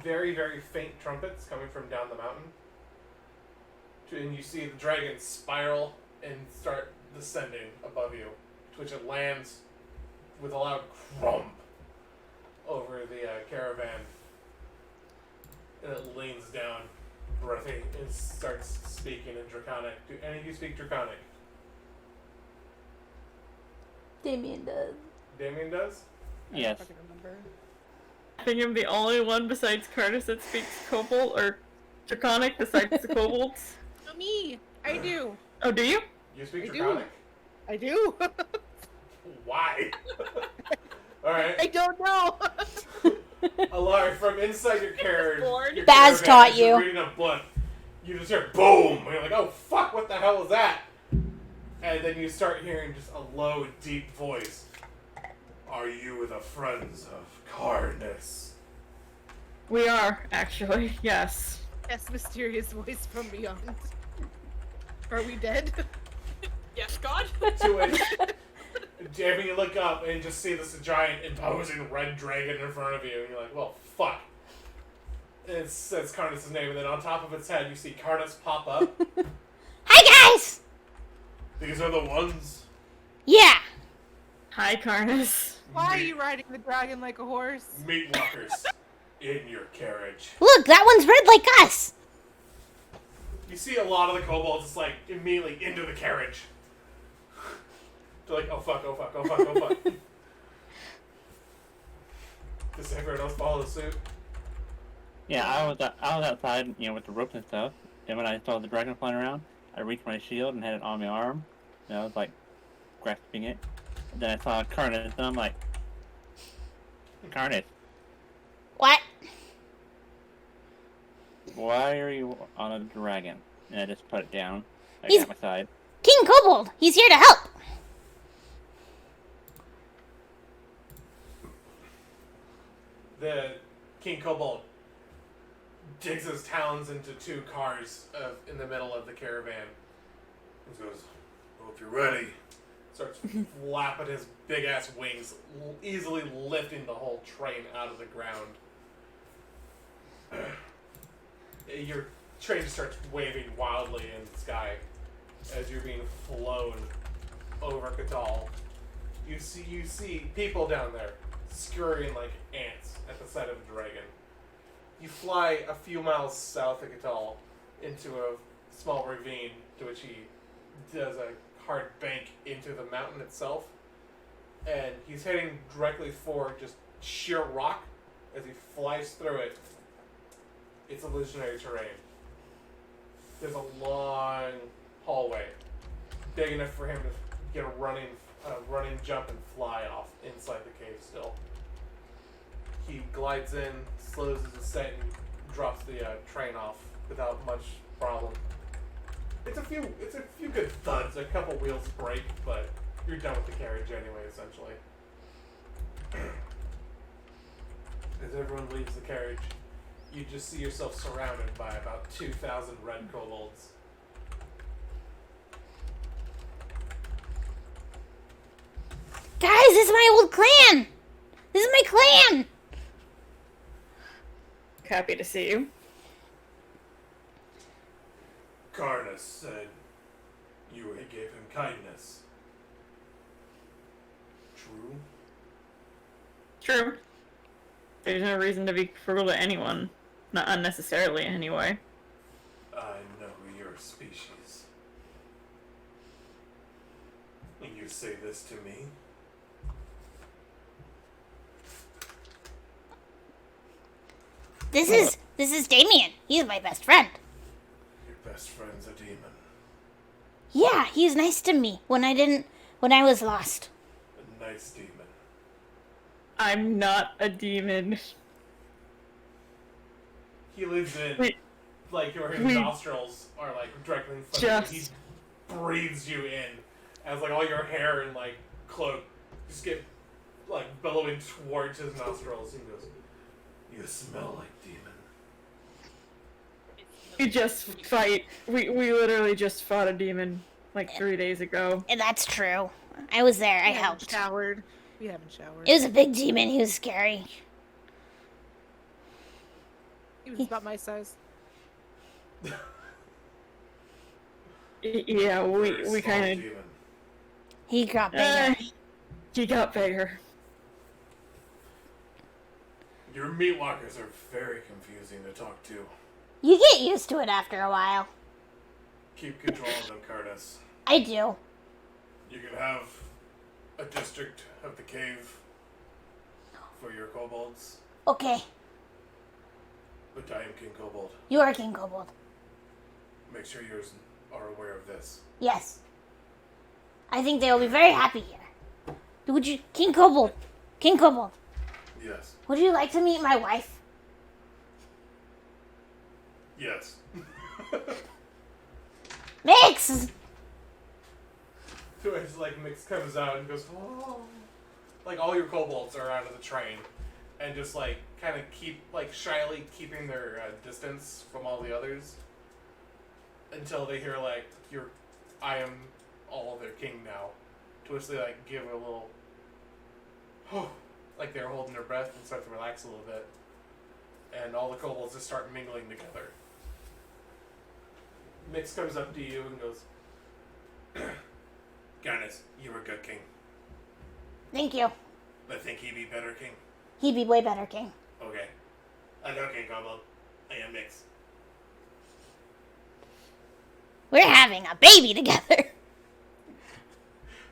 very, very faint trumpets coming from down the mountain. And you see the dragon spiral and start descending above you, to which it lands with a loud crump over the caravan. And it leans down, breathy, and starts speaking in Draconic. Do any of you speak Draconic? Damian does. Damian does? Yes. I don't fucking remember. I think I'm the only one besides Karnas that speaks Kobold or Draconic besides the kobolds. Not me. I do. Oh, do you? You speak I do. Draconic? I do. Why? Alright. I don't know. Alar, from inside your carriage, Bored. your Baz caravan, taught as you're you. reading a book, you just hear boom, and you're like, oh fuck, what the hell was that? And then you start hearing just a low, deep voice. Are you the friends of Karnas? We are, actually, yes. Yes, mysterious voice from beyond. Are we dead? Yes, God? To which, Jamie, you look up and just see this giant, imposing red dragon in front of you, and you're like, well, fuck. And it says Karnas' name, and then on top of its head, you see Karnas pop up. Hi guys. These are the ones. Yeah. Hi, Karnas. Why are you riding the dragon like a horse? Meat walkers in your carriage. Look, that one's red like us. You see a lot of the kobolds just like immediately into the carriage. They're like, oh fuck, oh fuck, oh fuck, oh fuck. Does everyone else follow suit? Yeah, I was outside, with the ropes and stuff. And when I saw the dragon flying around, I reached my shield and had it on my arm. And I was like, grasping it. And then I saw Karnas, and I'm like, Karnas, What? why are you on a dragon? And I just put it down. I He's- got my side. King Kobold. He's here to help. The King Kobold digs his talons into 2 cars in the middle of the caravan. He goes, well, if you're ready. Starts flapping his big-ass wings, easily lifting the whole train out of the ground. Your train starts waving wildly in the sky as you're being flown over Katal. You see people down there scurrying like ants at the sight of a dragon. You fly a few miles south of Katal into a small ravine to which he does a hard bank into the mountain itself, and he's heading directly for just sheer rock as he flies through it. It's illusionary terrain. There's a long hallway, big enough for him to get a running jump and fly off inside the cave still. He glides in, slows his descent, and drops the train off without much problem. It's a few good thuds. A couple wheels break, but you're done with the carriage anyway, essentially. As everyone leaves the carriage, you just see yourself surrounded by about 2,000 red kobolds. Guys, this is my old clan! This is my clan! Happy to see you. Karnas said you gave him kindness. True? True. There's no reason to be cruel to anyone. Not unnecessarily, anyway. I know your species. And you say this to me? This is Damian. He's my best friend. Your best friend's a demon. Yeah, he's nice to me when I was lost. A nice demon. I'm not a demon. He lives in, Wait. like, his We- nostrils are, like, directly in front of you. Just- He breathes you in as, like, all your hair and, like, cloak just get, like, billowing towards his nostrils. He goes, you smell like demon. We just fight. We literally just fought a demon like 3 days ago. And that's true. I was there. I We haven't helped. showered. We haven't showered. It was a big demon. He was scary. He was about my size. Yeah, Very we small kind of. demon. He got bigger. He got bigger. Your meat walkers are very confusing to talk to. You get used to it after a while. Keep control of them, Karnas. I do. You can have a district of the cave for your kobolds, Okay, but I am King Kobold. you are King Kobold. Make sure yours are aware of this. Yes. I think they will be very happy here. Would you, King Kobold? King Kobold, Yes. would you like to meet my wife? Yes. Mix! So it's like Mix comes out and goes, oh. Like all your kobolds are out of the train and just like kind of keep like shyly keeping their distance from all the others until they hear like I am all their king now. To which they like give a little, like they're holding their breath and start to relax a little bit, and all the kobolds just start mingling together. Mix comes up to you and goes, Garnis, you were good king. Thank you. I think he be better king. He'd be way better, King. Okay. I know King Kobold. I am Mix. We're having a baby together.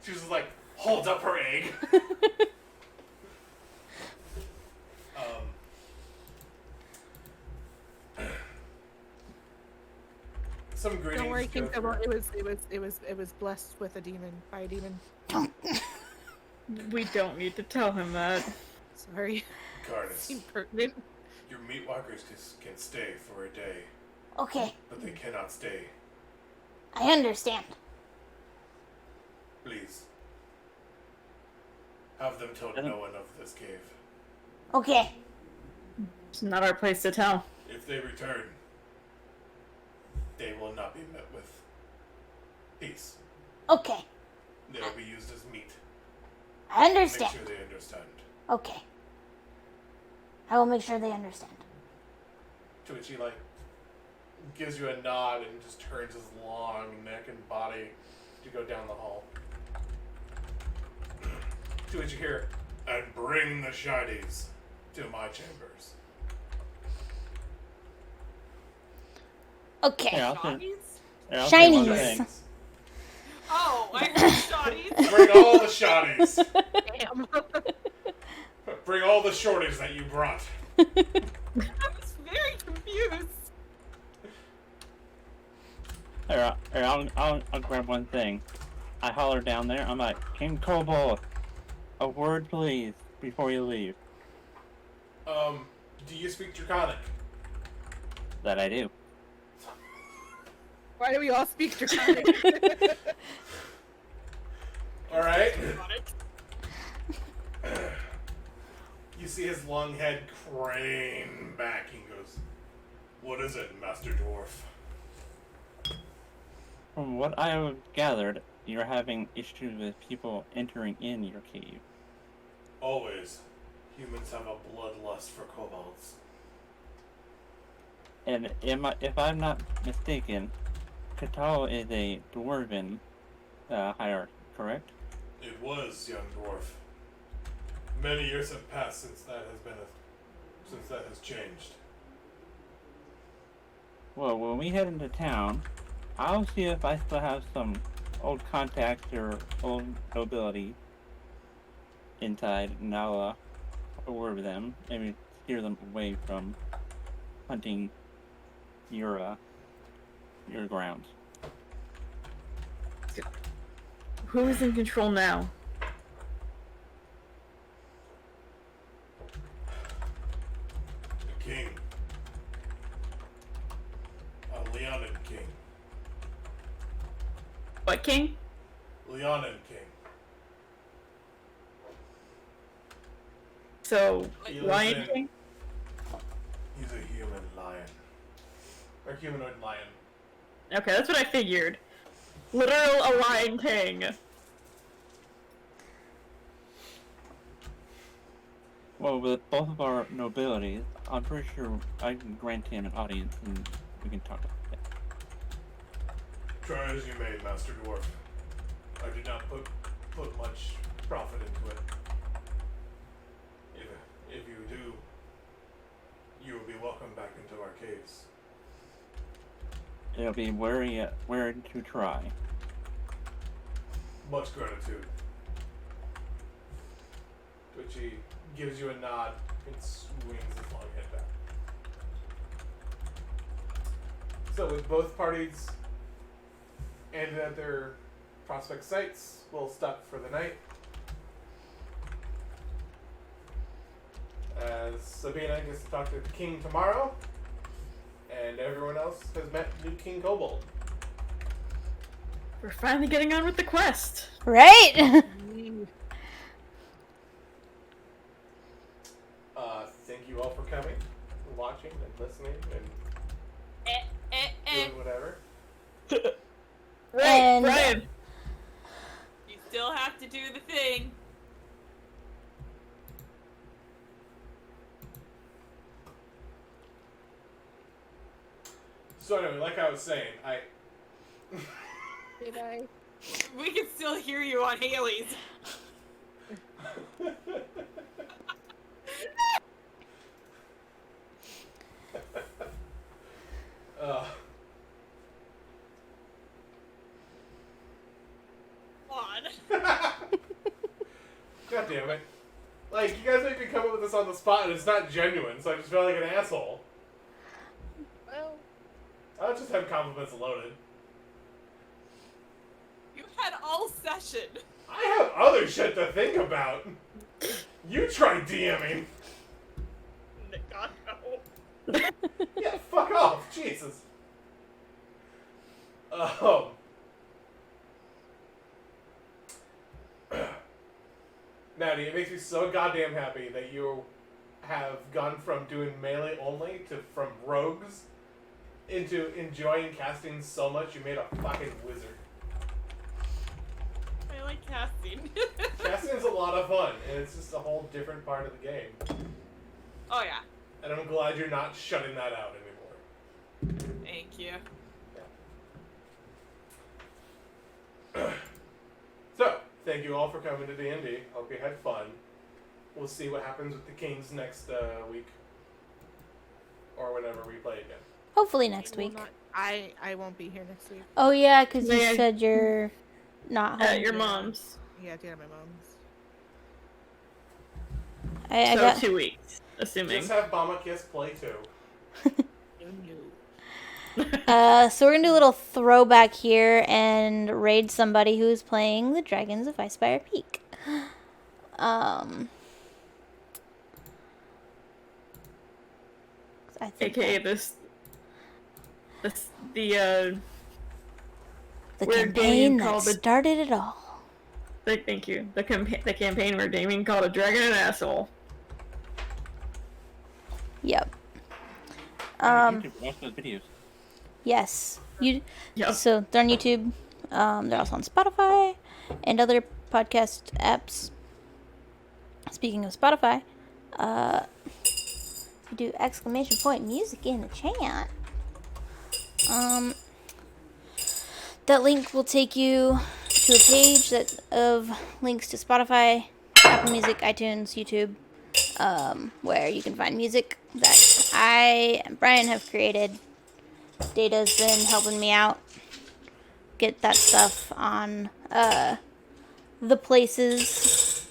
She just like holds up her egg. Some greetings. Don't worry, go King through. Kobold. It was blessed with a demon by a demon. We don't need to tell him that. Sorry. Garnis, Impertinent. your meat walkers can stay for a day, Okay, but they cannot stay. I understand. Please. Have them tell no one of this cave. Okay, It's not our place to tell. If they return, they will not be met with peace. Okay, They will be used as meat. I Make understand. sure they understand. Okay. I will make sure they understand. To which he like gives you a nod and just turns his long neck and body to go down the hall. To which you hear, And bring the shinies to my chambers. Okay. Yeah, I'll say, Shotties? yeah, I'll say one Shinies. thing. Oh, I heard shotties. bring all the shotties. Damn. Bring all the shorties that you brought. I was very confused. Here, I'll grab one thing. I holler down there. I'm like, King Kobold, a word please before you leave. Do you speak Draconic? That I do. Why do we all speak Draconic? Alright. Got it. You see his long head crane back. He goes, What is it, Master Dwarf? From what I have gathered, you're having issues with people entering in your cave. Always. Humans have a bloodlust for kobolds. And if I'm not mistaken, Katal is a dwarven hierarchy, correct? It was, young dwarf. Many years have passed since that has changed. Well, when we head into town, I'll see if I still have some old contacts or old nobility inside, and I'll have a word with them, maybe steer them away from hunting your grounds. Who is in control now? The king. Leonin king. What, King? Leonin king. So, He Lion lives in- King? He's a human lion. or humanoid lion. Okay, that's what I figured. Literal a Lion King. Well, with both of our nobilities, I'm pretty sure I can grant him an audience and we can talk about it. Try as you may, Master Dwarf. I did not put much profit into it. If you do, you will be welcome back into our caves. It'll be where to try. Much gratitude. Which he gives you a nod and swings his long head back. So with both parties ended at their prospect sites, we'll stop for the night. As Sabina gets to talk to the king tomorrow, and everyone else has met new King Kobold. We're finally getting on with the quest. Right? Thank you all for coming, and watching, and listening, and doing whatever. Right, And- Brian. You still have to do the thing. So anyway, like I was saying, Did I? We can still hear you on Haley's. uh, On. God damn it. Like, you guys make me come up with this on the spot and it's not genuine, so I just feel like an asshole. Well, I'll just have compliments loaded. You had all session. I have other shit to think about. You try DMing. God, no. Yeah, fuck off. Jesus. Maddie, it makes me so goddamn happy that you have gone from doing melee only from rogues into enjoying casting so much you made a fucking wizard. I like casting. Casting is a lot of fun, and it's just a whole different part of the game. Oh yeah. And I'm glad you're not shutting that out anymore. Thank you. So, thank you all for coming to D&D. Hope you had fun. We'll see what happens with the Kings next week. Or whenever we play again. Hopefully next I will week. not- I won't be here next week. Oh yeah, because you Yeah. said you're not home. At your mom's. Yeah, I at my mom's. I So got 2 weeks, assuming. Just have Mama Kiss play too. so we're gonna do a little throwback here and raid somebody who's playing the Dragons of Icespire Peak. I think AKA that- the the where campaign Damian that called the- started it all. thank you. The campaign where Damian called a dragon an asshole. Yep. YouTube, watch those videos. Yes. You. Yep. So they're on YouTube. They're also on Spotify and other podcast apps. Speaking of Spotify, you do exclamation point music in the chat. That link will take you to a page of links to Spotify, Apple Music, iTunes, YouTube, where you can find music that I and Brian have created. Data's been helping me out get that stuff on the places.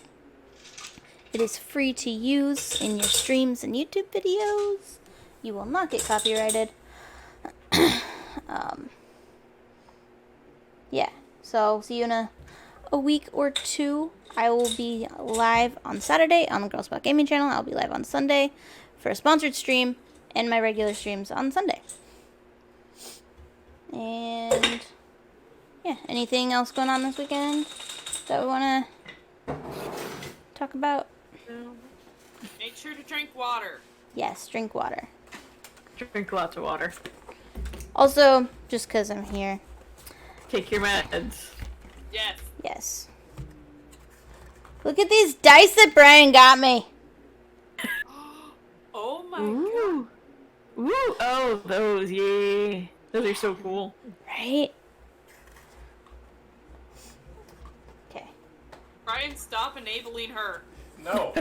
It is free to use in your streams and YouTube videos. You will not get copyrighted. Yeah, so see you in a week or two. I will be live on Saturday on the Girl Scout Gaming channel. I'll be live on Sunday for a sponsored stream and my regular streams on Sunday. And yeah, anything else going on this weekend that we want to talk about? Make sure to drink water. Yes, drink water. Drink lots of water. Also, just because I'm here, Take your meds. Yes. yes. Look at these dice that Brian got me. Oh my god. Ooh. Ooh. Oh, those, yeah. Those are so cool. Right? Okay. Brian, stop enabling her. No.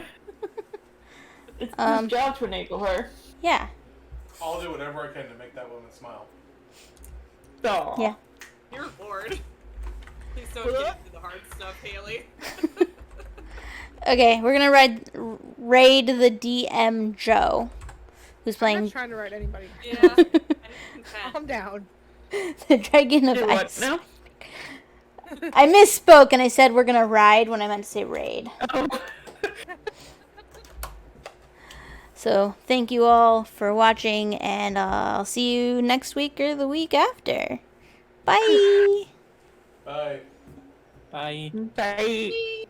It's Um, his job to enable her. Yeah. I'll do whatever I can to make that woman smile. Aw. Yeah. You're bored. Please don't get into the hard stuff, Haley. Okay, we're gonna raid the DM Joe, who's I'm playing not trying to write anybody. Yeah. I didn't consent. Calm down. the Dragon of Do what Ice. now? I misspoke and I said we're gonna ride when I meant to say raid. Oh. So thank you all for watching, and I'll see you next week or the week after. Bye. Bye. Bye. Bye.